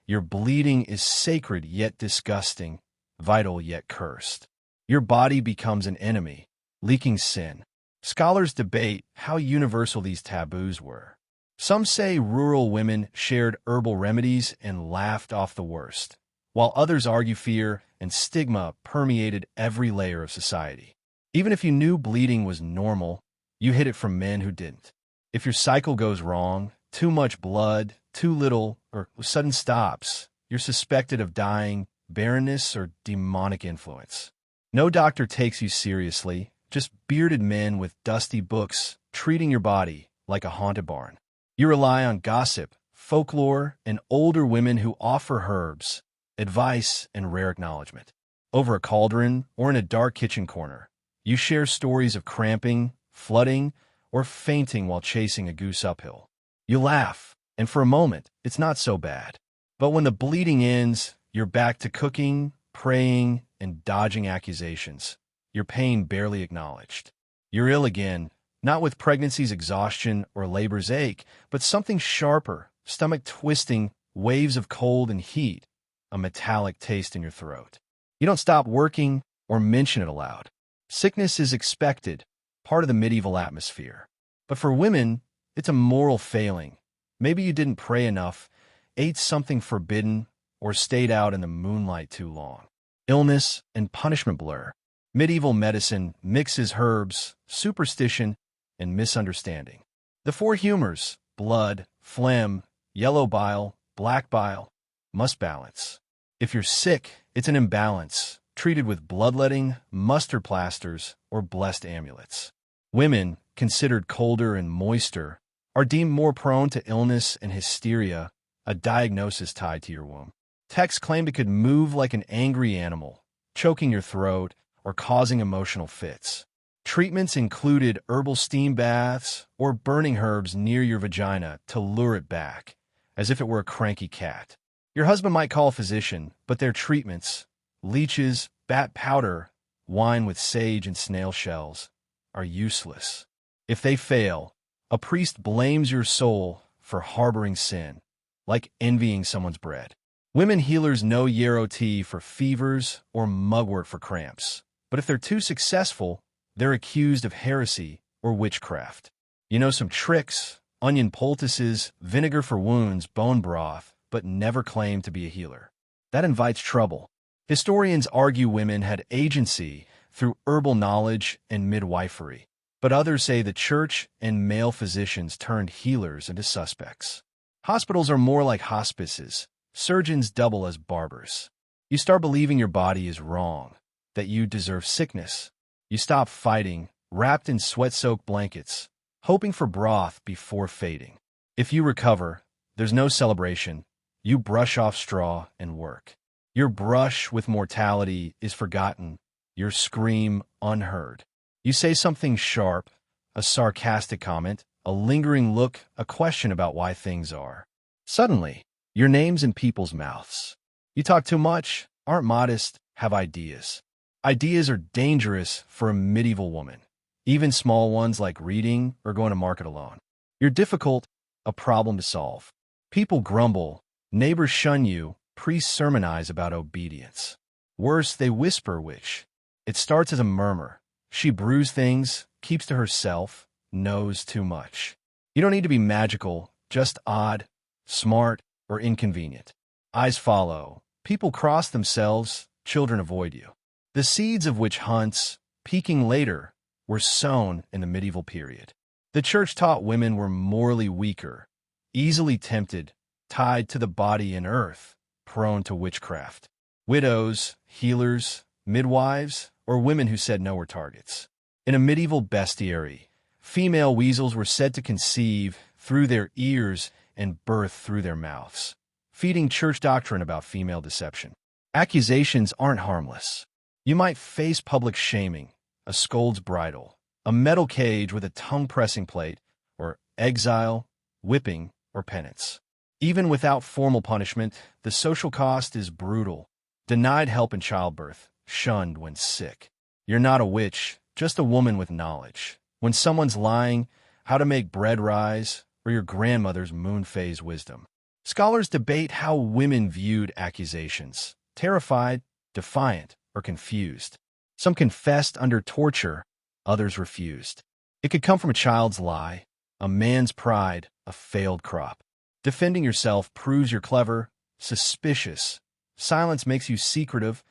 Your bleeding is sacred yet disgusting, vital yet cursed. Your body becomes an enemy, leaking sin. Scholars debate how universal these taboos were. Some say rural women shared herbal remedies and laughed off the worst, while others argue fear and stigma permeated every layer of society. Even if you knew bleeding was normal, you hid it from men who didn't. If your cycle goes wrong, too much blood, too little, or sudden stops, you're suspected of dying, barrenness, or demonic influence. No doctor takes you seriously, just bearded men with dusty books treating your body like a haunted barn. You rely on gossip, folklore, and older women who offer herbs, advice, and rare acknowledgement. Over a cauldron or in a dark kitchen corner, you share stories of cramping, flooding, or fainting while chasing a goose uphill. You laugh, and for a moment, it's not so bad. But when the bleeding ends, you're back to cooking, praying, and dodging accusations, your pain barely acknowledged. You're ill again, not with pregnancy's exhaustion or labor's ache, but something sharper, stomach twisting, waves of cold and heat, a metallic taste in your throat. You don't stop working or mention it aloud. Sickness is expected, part of the medieval atmosphere. But for women, it's a moral failing. Maybe you didn't pray enough, ate something forbidden, or stayed out in the moonlight too long. Illness and punishment blur. Medieval medicine mixes herbs, superstition, and misunderstanding. The four humors, blood, phlegm, yellow bile, black bile, must balance. If you're sick, it's an imbalance, treated with bloodletting, mustard plasters, or blessed amulets. Women, considered colder and moister, are deemed more prone to illness and hysteria, a diagnosis tied to your womb. Texts claimed it could move like an angry animal, choking your throat or causing emotional fits. Treatments included herbal steam baths or burning herbs near your vagina to lure it back, as if it were a cranky cat. Your husband might call a physician, but their treatments, leeches, bat powder, wine with sage and snail shells, are useless. If they fail, a priest blames your soul for harboring sin, like envying someone's bread. Women healers know yarrow tea for fevers or mugwort for cramps, but if they're too successful, they're accused of heresy or witchcraft. You know some tricks, onion poultices, vinegar for wounds, bone broth, but never claim to be a healer. That invites trouble. Historians argue women had agency through herbal knowledge and midwifery, but others say the church and male physicians turned healers into suspects. Hospitals are more like hospices. Surgeons double as barbers. You start believing your body is wrong, that you deserve sickness. You stop fighting, wrapped in sweat-soaked blankets, hoping for broth before fading. If you recover, there's no celebration. You brush off straw and work. Your brush with mortality is forgotten, your scream unheard. You say something sharp, a sarcastic comment, a lingering look, a question about why things are. Suddenly, your name's in people's mouths. You talk too much, aren't modest, have ideas. Ideas are dangerous for a medieval woman, even small ones like reading or going to market alone. You're difficult, a problem to solve. People grumble, neighbors shun you, priests sermonize about obedience. Worse, they whisper which. It starts as a murmur. She brews things, keeps to herself, knows too much. You don't need to be magical, just odd, smart, or inconvenient. Eyes follow. People cross themselves, children avoid you. The seeds of witch hunts, peaking later, were sown in the medieval period. The church taught women were morally weaker, easily tempted, tied to the body in earth, prone to witchcraft. Widows, healers, midwives, or women who said no were targets. In a medieval bestiary, female weasels were said to conceive through their ears and birth through their mouths, feeding church doctrine about female deception. Accusations aren't harmless. You might face public shaming, a scold's bridle, a metal cage with a tongue-pressing plate, or exile, whipping, or penance. Even without formal punishment, the social cost is brutal. Denied help in childbirth, shunned when sick. You're not a witch, just a woman with knowledge. When someone's lying, how to make bread rise, or your grandmother's moon phase wisdom. Scholars debate how women viewed accusations, terrified, defiant, or confused. Some confessed under torture, others refused. It could come from a child's lie, a man's pride, a failed crop. Defending yourself proves you're clever, suspicious. Silence makes you secretive,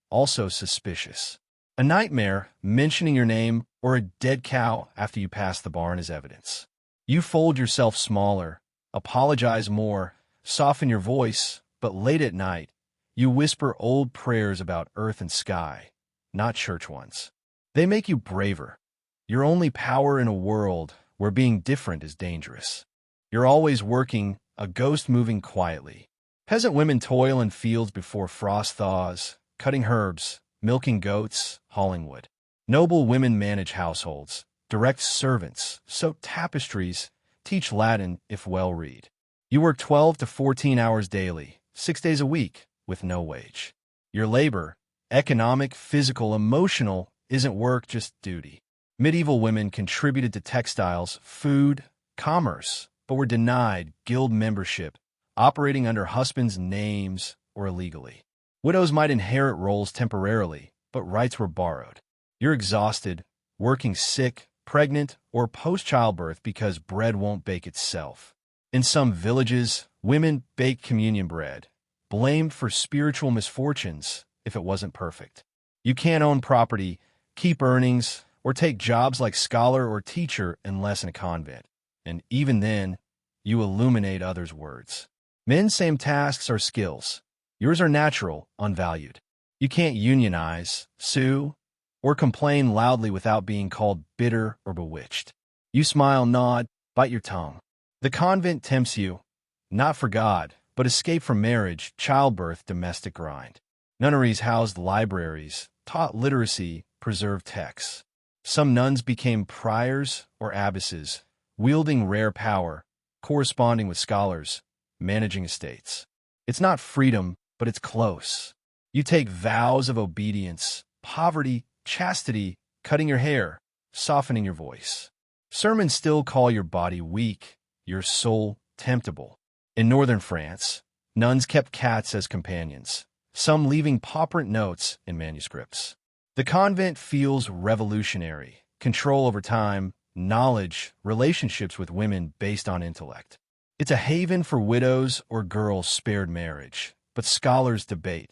also suspicious. A nightmare, mentioning your name, or a dead cow after you pass the barn is evidence. You fold yourself smaller, apologize more, soften your voice, but late at night, you whisper old prayers about earth and sky, not church ones. They make you braver. You're only power in a world where being different is dangerous. You're always working, a ghost moving quietly. Peasant women toil in fields before frost thaws, cutting herbs, milking goats, hauling wood. Noble women manage households, direct servants, sew tapestries, teach Latin if well read. You work 12 to 14 hours daily, 6 days a week, with no wage. Your labor, economic, physical, emotional, isn't work, just duty. Medieval women contributed to textiles, food, commerce, but were denied guild membership, operating under husbands' names or illegally. Widows might inherit roles temporarily, but rights were borrowed. You're exhausted, working sick, pregnant, or post-childbirth because bread won't bake itself. In some villages, women baked communion bread, blamed for spiritual misfortunes if it wasn't perfect. You can't own property, keep earnings, or take jobs like scholar or teacher unless in a convent. And even then, you illuminate others' words. Men's same tasks are skills. Yours are natural, unvalued. You can't unionize, sue, or complain loudly without being called bitter or bewitched. You smile, nod, bite your tongue. The convent tempts you, not for God, but escape from marriage, childbirth, domestic grind. Nunneries housed libraries, taught literacy, preserved texts. Some nuns became priors or abbesses, wielding rare power, corresponding with scholars, managing estates. It's not freedom, but it's close. You take vows of obedience, poverty, chastity, cutting your hair, softening your voice. Sermons still call your body weak, your soul temptable. In northern France, nuns kept cats as companions, some leaving pauperant notes in manuscripts. The convent feels revolutionary, control over time, knowledge, relationships with women based on intellect. It's a haven for widows or girls spared marriage, but scholars debate,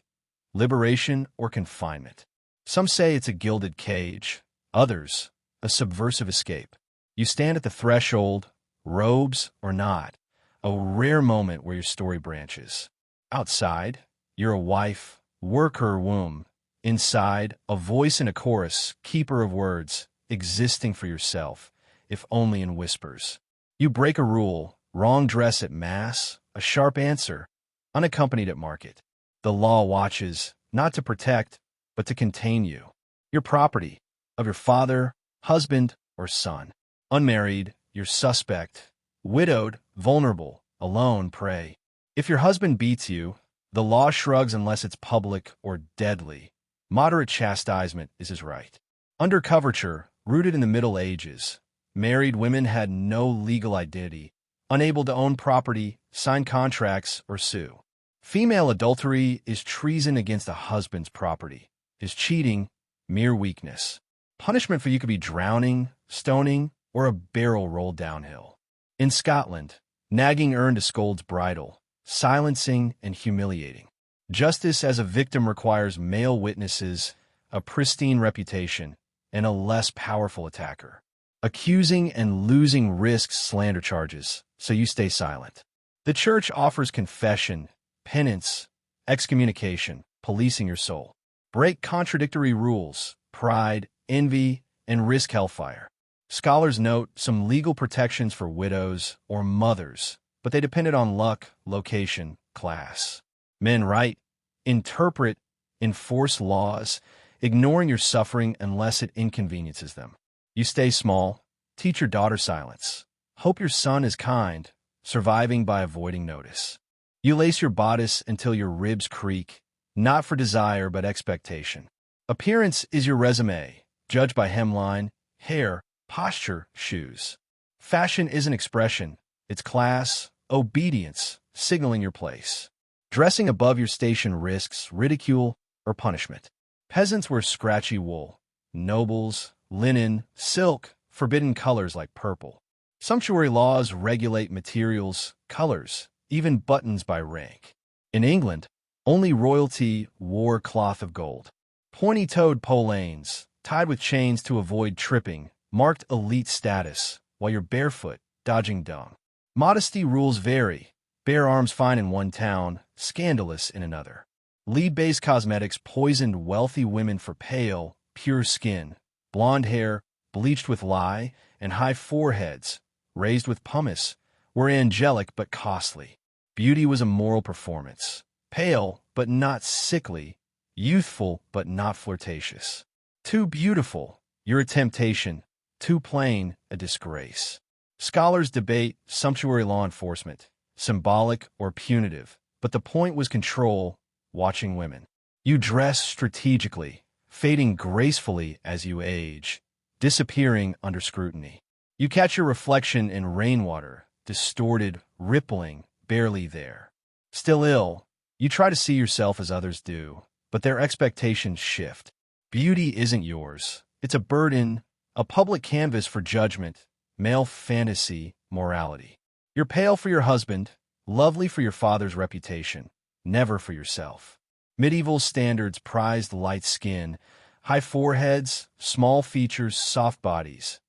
liberation or confinement. Some say it's a gilded cage, others, a subversive escape. You stand at the threshold, robes or not, a rare moment where your story branches. Outside, you're a wife, worker, womb. Inside, a voice in a chorus, keeper of words, existing for yourself, if only in whispers. You break a rule, wrong dress at mass, a sharp answer, unaccompanied at market. The law watches, not to protect, but to contain you. Your property, of your father, husband, or son. Unmarried, you're suspect. Widowed, vulnerable, alone, prey. If your husband beats you, the law shrugs unless it's public or deadly. Moderate chastisement is his right. Under coverture, rooted in the Middle Ages, married women had no legal identity, unable to own property, sign contracts, or sue. Female adultery is treason against a husband's property. Is cheating mere weakness? Punishment for you could be drowning, stoning, or a barrel rolled downhill. In Scotland, nagging earned a scold's bridle, silencing and humiliating. Justice as a victim requires male witnesses, a pristine reputation, and a less powerful attacker. Accusing and losing risks slander charges, so you stay silent. The church offers confession, penance, excommunication, policing your soul. Break contradictory rules, pride, envy, and risk hellfire. Scholars note some legal protections for widows or mothers, but they depended on luck, location, class. Men write, interpret, enforce laws, ignoring your suffering unless it inconveniences them. You stay small, teach your daughter silence. Hope your son is kind, surviving by avoiding notice. You lace your bodice until your ribs creak, not for desire but expectation. Appearance is your resume, judged by hemline, hair, posture, shoes. Fashion is an expression, it's class, obedience, signaling your place. Dressing above your station risks ridicule or punishment. Peasants wear scratchy wool, nobles, linen, silk, forbidden colors like purple. Sumptuary laws regulate materials, colors, even buttons by rank. In England, only royalty wore cloth of gold. Pointy-toed polanes, tied with chains to avoid tripping, marked elite status, while you're barefoot, dodging dung. Modesty rules vary. Bare arms fine in one town, scandalous in another. Lead-based cosmetics poisoned wealthy women for pale, pure skin, blonde hair, bleached with lye, and high foreheads, raised with pumice, were angelic but costly. Beauty was a moral performance. Pale, but not sickly. Youthful, but not flirtatious. Too beautiful, you're a temptation. Too plain, a disgrace. Scholars debate sumptuary law enforcement, symbolic or punitive, but the point was control, watching women. You dress strategically, fading gracefully as you age, disappearing under scrutiny. You catch your reflection in rainwater, distorted, rippling, barely there. Still ill, you try to see yourself as others do, but their expectations shift. Beauty isn't yours. It's a burden, a public canvas for judgment, male fantasy, morality. You're pale for your husband, lovely for your father's reputation, never for yourself. Medieval standards prized light skin, high foreheads, small features, soft bodies.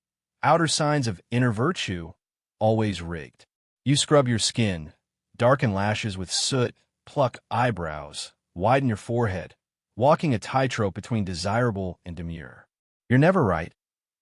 Outer signs of inner virtue, always rigged. You scrub your skin, darken lashes with soot, pluck eyebrows, widen your forehead, walking a tightrope between desirable and demure. You're never right,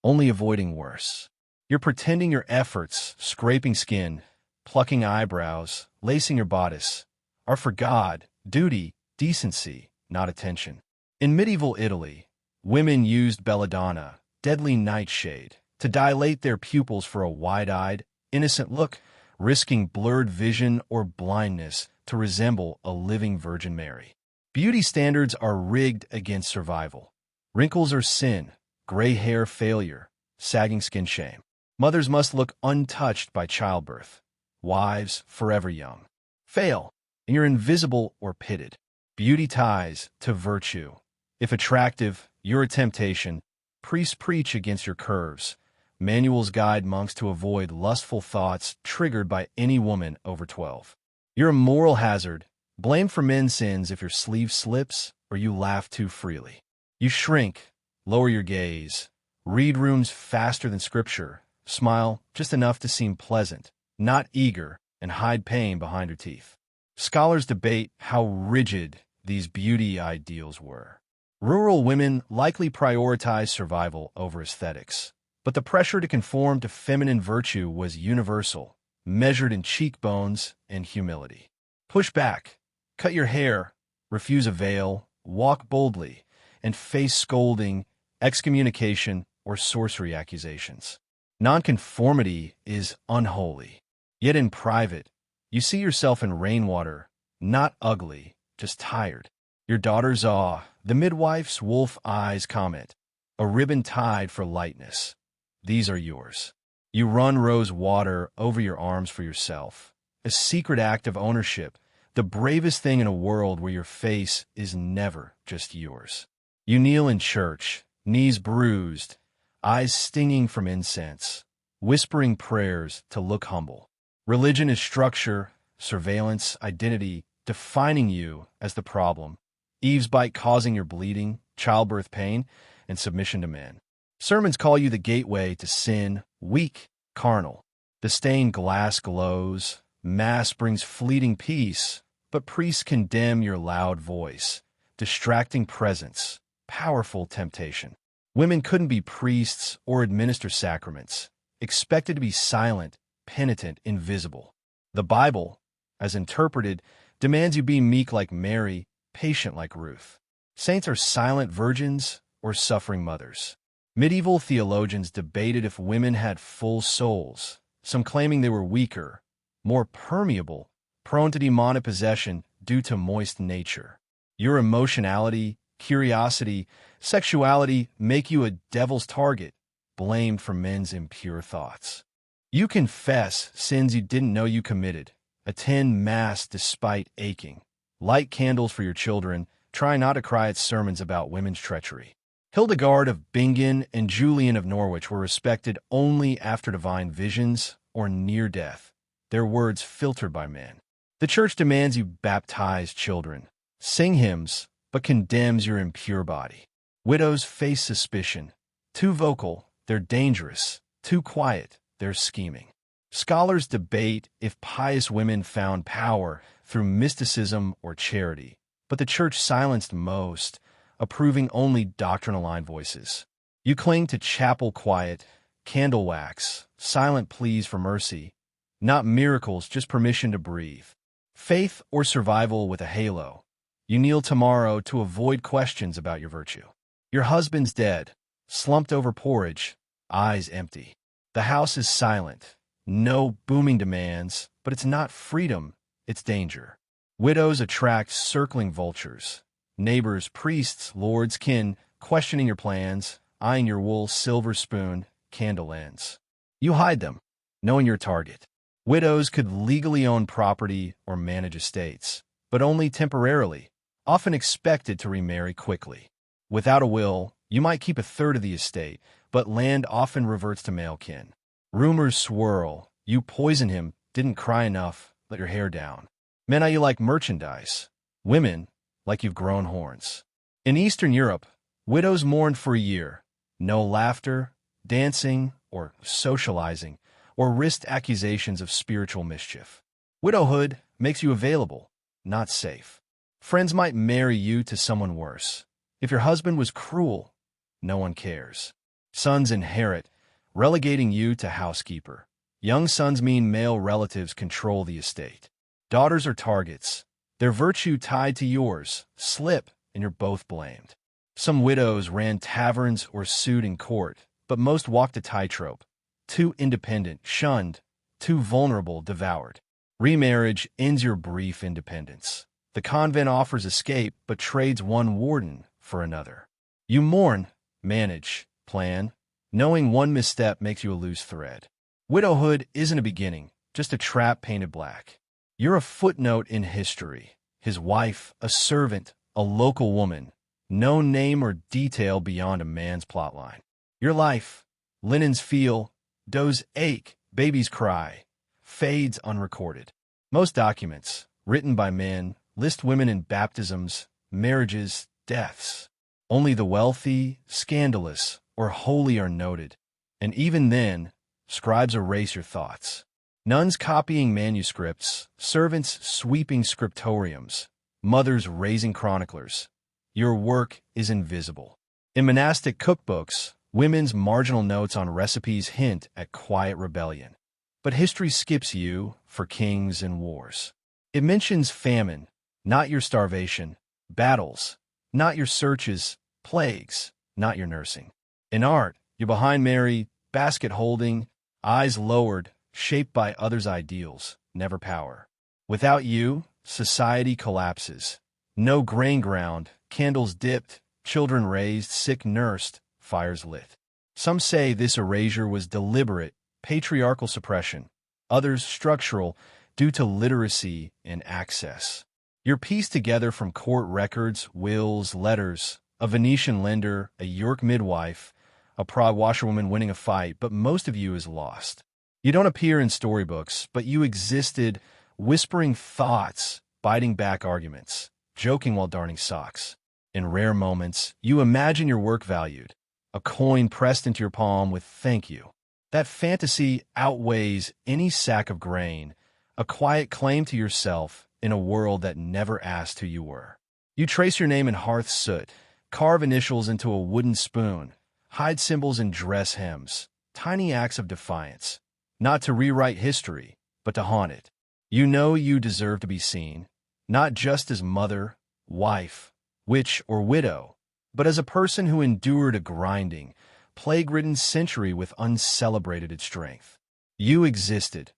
only avoiding worse. You're pretending your efforts, scraping skin, plucking eyebrows, lacing your bodice, are for God, duty, decency, not attention. In medieval Italy, women used belladonna, deadly nightshade, to dilate their pupils for a wide-eyed, innocent look, risking blurred vision or blindness to resemble a living Virgin Mary. Beauty standards are rigged against survival. Wrinkles are sin, gray hair failure, sagging skin shame. Mothers must look untouched by childbirth. Wives forever young. Fail, and you're invisible or pitted. Beauty ties to virtue. If attractive, you're a temptation. Priests preach against your curves. Manuals guide monks to avoid lustful thoughts triggered by any woman over 12. You're a moral hazard, blamed for men's sins if your sleeve slips or you laugh too freely. You shrink, lower your gaze, read rooms faster than scripture, smile just enough to seem pleasant, not eager, and hide pain behind her teeth. Scholars debate how rigid these beauty ideals were. Rural women likely prioritized survival over aesthetics. But the pressure to conform to feminine virtue was universal, measured in cheekbones and humility. Push back, cut your hair, refuse a veil, walk boldly, and face scolding, excommunication, or sorcery accusations. Nonconformity is unholy. Yet in private, you see yourself in rainwater, not ugly, just tired. Your daughter's awe, the midwife's wolf eyes comment, a ribbon tied for lightness. These are yours. You run rose water over your arms for yourself. A secret act of ownership, the bravest thing in a world where your face is never just yours. You kneel in church, knees bruised, eyes stinging from incense, whispering prayers to look humble. Religion is structure, surveillance, identity, defining you as the problem. Eve's bite causing your bleeding, childbirth pain, and submission to men. Sermons call you the gateway to sin, weak, carnal. The stained glass glows, Mass brings fleeting peace, but priests condemn your loud voice, distracting presence, powerful temptation. Women couldn't be priests or administer sacraments, expected to be silent, penitent, invisible. The Bible, as interpreted, demands you be meek like Mary, patient like Ruth. Saints are silent virgins or suffering mothers. Medieval theologians debated if women had full souls, some claiming they were weaker, more permeable, prone to demonic possession due to moist nature. Your emotionality, curiosity, sexuality make you a devil's target, blamed for men's impure thoughts. You confess sins you didn't know you committed, attend Mass despite aching, light candles for your children, try not to cry at sermons about women's treachery. Hildegard of Bingen and Julian of Norwich were respected only after divine visions or near death, their words filtered by men. The Church demands you baptize children, sing hymns, but condemns your impure body. Widows face suspicion. Too vocal, they're dangerous. Too quiet, they're scheming. Scholars debate if pious women found power through mysticism or charity, but the church silenced most, approving only doctrine-aligned voices. You cling to chapel quiet, candle wax, silent pleas for mercy, not miracles, just permission to breathe. Faith or survival with a halo. You kneel tomorrow to avoid questions about your virtue. Your husband's dead, slumped over porridge, eyes empty. The house is silent. No booming demands, but it's not freedom, it's danger. Widows attract circling vultures. Neighbors, priests, lords, kin, questioning your plans, eyeing your wool, silver spoon, candle ends. You hide them, knowing your target. Widows could legally own property or manage estates, but only temporarily, often expected to remarry quickly. Without a will, you might keep a third of the estate, but land often reverts to male kin. Rumors swirl. You poison him, didn't cry enough, let your hair down. Men eye you like merchandise. Women, like you've grown horns. In Eastern Europe, widows mourned for a year. No laughter, dancing, or socializing, or risked accusations of spiritual mischief. Widowhood makes you available, not safe. Friends might marry you to someone worse. If your husband was cruel, no one cares. Sons inherit, relegating you to housekeeper. Young sons mean male relatives control the estate. Daughters are targets, their virtue tied to yours. Slip, and you're both blamed. Some widows ran taverns or sued in court, but most walked a tightrope. Too independent, shunned, too vulnerable, devoured. Remarriage ends your brief independence. The convent offers escape, but trades one warden for another. You mourn, manage, plan, knowing one misstep makes you a loose thread. Widowhood isn't a beginning, just a trap painted black. You're a footnote in history. His wife, a servant, a local woman. No name or detail beyond a man's plotline. Your life, linens feel, doughs ache, babies cry, fades unrecorded. Most documents, written by men, list women in baptisms, marriages, deaths. Only the wealthy, scandalous, or holy are noted, and even then, scribes erase your thoughts. Nuns copying manuscripts, servants sweeping scriptoriums, mothers raising chroniclers. Your work is invisible. In monastic cookbooks, women's marginal notes on recipes hint at quiet rebellion. But history skips you for kings and wars. It mentions famine, not your starvation, battles, not your searches, plagues, not your nursing. In art, you're behind Mary, basket holding, eyes lowered, shaped by others' ideals, never power. Without you, society collapses. No grain ground, candles dipped, children raised, sick nursed, fires lit. Some say this erasure was deliberate, patriarchal suppression. Others structural, due to literacy and access. You're pieced together from court records, wills, letters, a Venetian lender, a York midwife, a Prague washerwoman winning a fight, but most of you is lost. You don't appear in storybooks, but you existed, whispering thoughts, biting back arguments, joking while darning socks. In rare moments, you imagine your work valued, a coin pressed into your palm with thank you. That fantasy outweighs any sack of grain, a quiet claim to yourself in a world that never asked who you were. You trace your name in hearth soot, carve initials into a wooden spoon, hide symbols in dress hems, tiny acts of defiance, not to rewrite history, but to haunt it. You know you deserve to be seen, not just as mother, wife, witch, or widow, but as a person who endured a grinding, plague-ridden century with uncelebrated strength. You existed.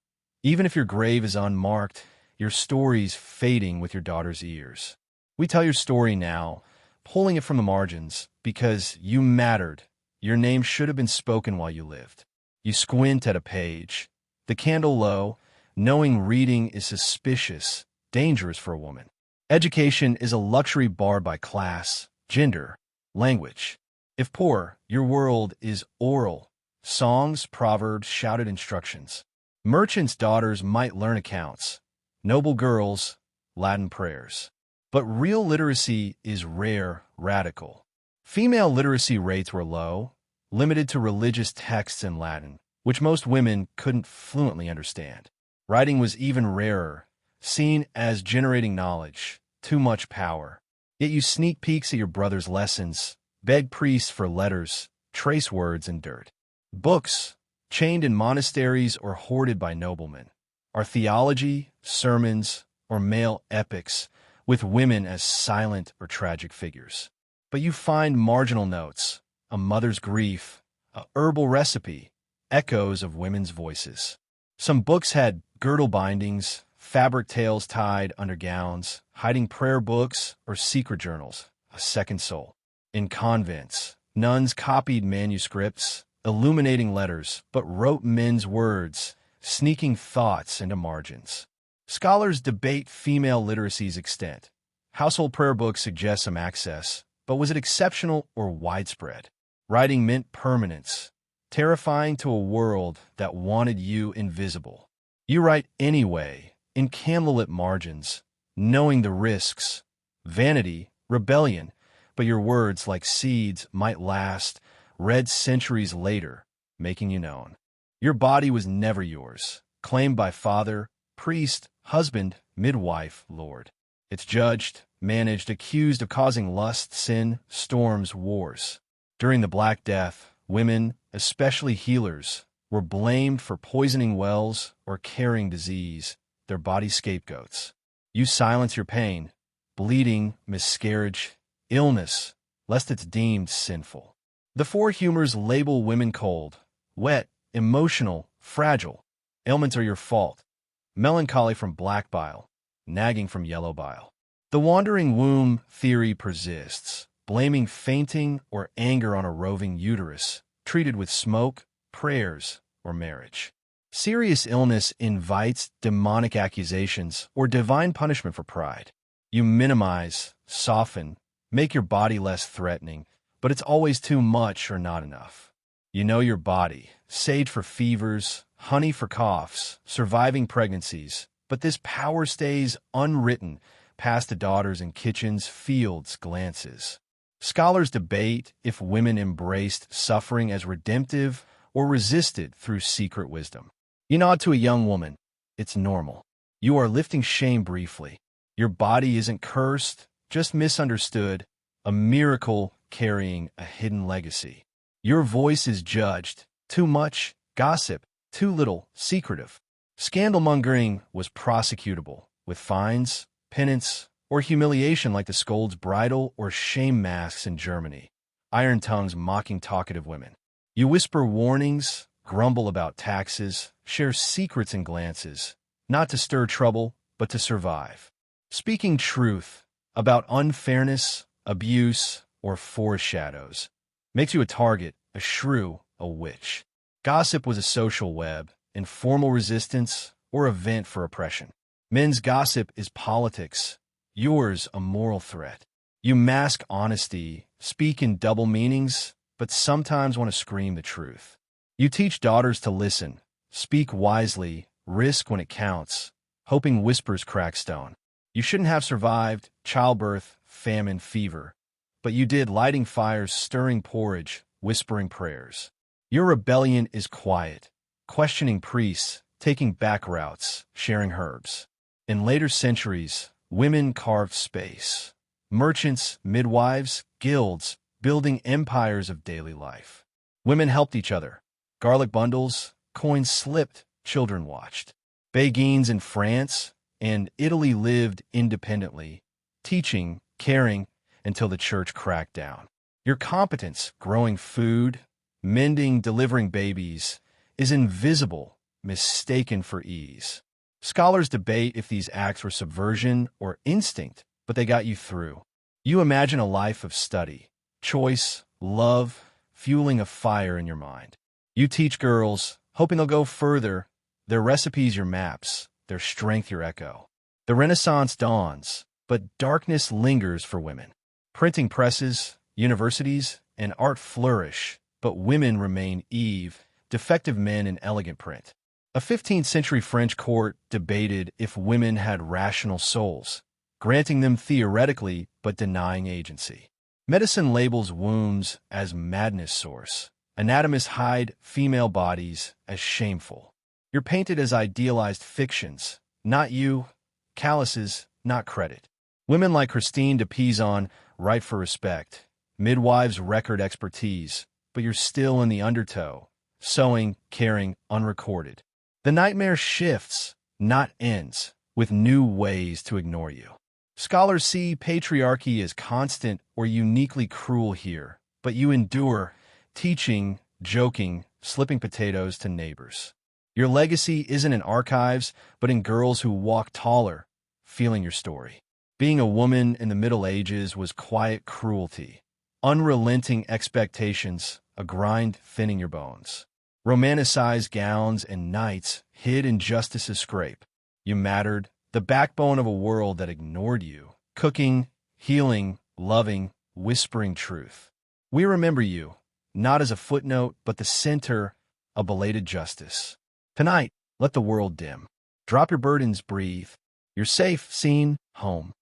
Even if your grave is unmarked, your story's fading with your daughter's ears. We tell your story now, pulling it from the margins, because you mattered. Your name should have been spoken while you lived. You squint at a page, the candle low, knowing reading is suspicious, dangerous for a woman. Education is a luxury barred by class, gender, language. If poor, your world is oral, songs, proverbs, shouted instructions. Merchants' daughters might learn accounts, noble girls, Latin prayers. But real literacy is rare, radical. Female literacy rates were low, limited to religious texts in Latin, which most women couldn't fluently understand. Writing was even rarer, seen as generating knowledge, too much power. Yet you sneak peeks at your brother's lessons, beg priests for letters, trace words in dirt. Books, chained in monasteries or hoarded by noblemen, are theology, sermons, or male epics, with women as silent or tragic figures. But you find marginal notes, a mother's grief, a herbal recipe, echoes of women's voices. Some books had girdle bindings, fabric tails tied under gowns, hiding prayer books or secret journals, a second soul. In convents, nuns copied manuscripts, illuminating letters, but wrote men's words, sneaking thoughts into margins. Scholars debate female literacy's extent. Household prayer books suggest some access, but was it exceptional or widespread? Writing meant permanence, terrifying to a world that wanted you invisible. You write anyway, in candlelit margins, knowing the risks, vanity, rebellion, but your words, like seeds, might last, read centuries later, making you known. Your body was never yours, claimed by father, priest, husband, midwife, lord. It's judged, managed, accused of causing lust, sin, storms, wars. During the Black Death, women, especially healers, were blamed for poisoning wells or carrying disease, their body scapegoats. You silence your pain, bleeding, miscarriage, illness, lest it's deemed sinful. The four humors label women cold, wet, emotional, fragile. Ailments are your fault. Melancholy from black bile, nagging from yellow bile. The wandering womb theory persists, blaming fainting or anger on a roving uterus, treated with smoke, prayers, or marriage. Serious illness invites demonic accusations or divine punishment for pride. You minimize, soften, make your body less threatening, but it's always too much or not enough. You know your body, sage for fevers, honey for coughs, surviving pregnancies, but this power stays unwritten past to daughters in kitchens, fields, glances. Scholars debate if women embraced suffering as redemptive or resisted through secret wisdom. You nod to a young woman. It's normal. You are lifting shame briefly. Your body isn't cursed, just misunderstood, a miracle carrying a hidden legacy. Your voice is judged. Too much, gossip. Too little, secretive. Scandalmongering was prosecutable, with fines, penance, or humiliation like the scold's bridle or shame masks in Germany. Iron tongues mocking talkative women. You whisper warnings, grumble about taxes, share secrets and glances, not to stir trouble, but to survive. Speaking truth about unfairness, abuse, or foreshadows makes you a target, a shrew, a witch. Gossip was a social web, informal resistance, or a vent for oppression. Men's gossip is politics, yours a moral threat. You mask honesty, speak in double meanings, but sometimes want to scream the truth. You teach daughters to listen, speak wisely, risk when it counts, hoping whispers crack stone. You shouldn't have survived childbirth, famine, fever, but you did, lighting fires, stirring porridge, whispering prayers. Your rebellion is quiet, questioning priests, taking back routes, sharing herbs. In later centuries, women carved space. Merchants, midwives, guilds, building empires of daily life. Women helped each other. Garlic bundles, coins slipped, children watched. Beguines in France and Italy lived independently, teaching, caring, until the church cracked down. Your competence, growing food, mending, delivering babies, is invisible, mistaken for ease. Scholars debate if these acts were subversion or instinct, but they got you through. You imagine a life of study, choice, love, fueling a fire in your mind. You teach girls, hoping they'll go further, their recipes your maps, their strength your echo. The Renaissance dawns, but darkness lingers for women. Printing presses, universities, and art flourish, but women remain Eve, defective men in elegant print. A 15th century French court debated if women had rational souls, granting them theoretically but denying agency. Medicine labels wombs as madness source, Anatomists hide female bodies as shameful. You're painted as idealized fictions, not you, calluses, not credit. Women like Christine de Pizan write for respect. Midwives record expertise, but you're still in the undertow, sewing, caring, unrecorded. The nightmare shifts, not ends, with new ways to ignore you. Scholars see patriarchy as constant or uniquely cruel here, but you endure, teaching, joking, slipping potatoes to neighbors. Your legacy isn't in archives, but in girls who walk taller, feeling your story. Being a woman in the Middle Ages was quiet cruelty, unrelenting expectations, a grind thinning your bones. Romanticized gowns and nights hid injustice's scrape. You mattered, the backbone of a world that ignored you, cooking, healing, loving, whispering truth. We remember you, not as a footnote, but the center of belated justice. Tonight, let the world dim. Drop your burdens, breathe. You're safe, seen, home.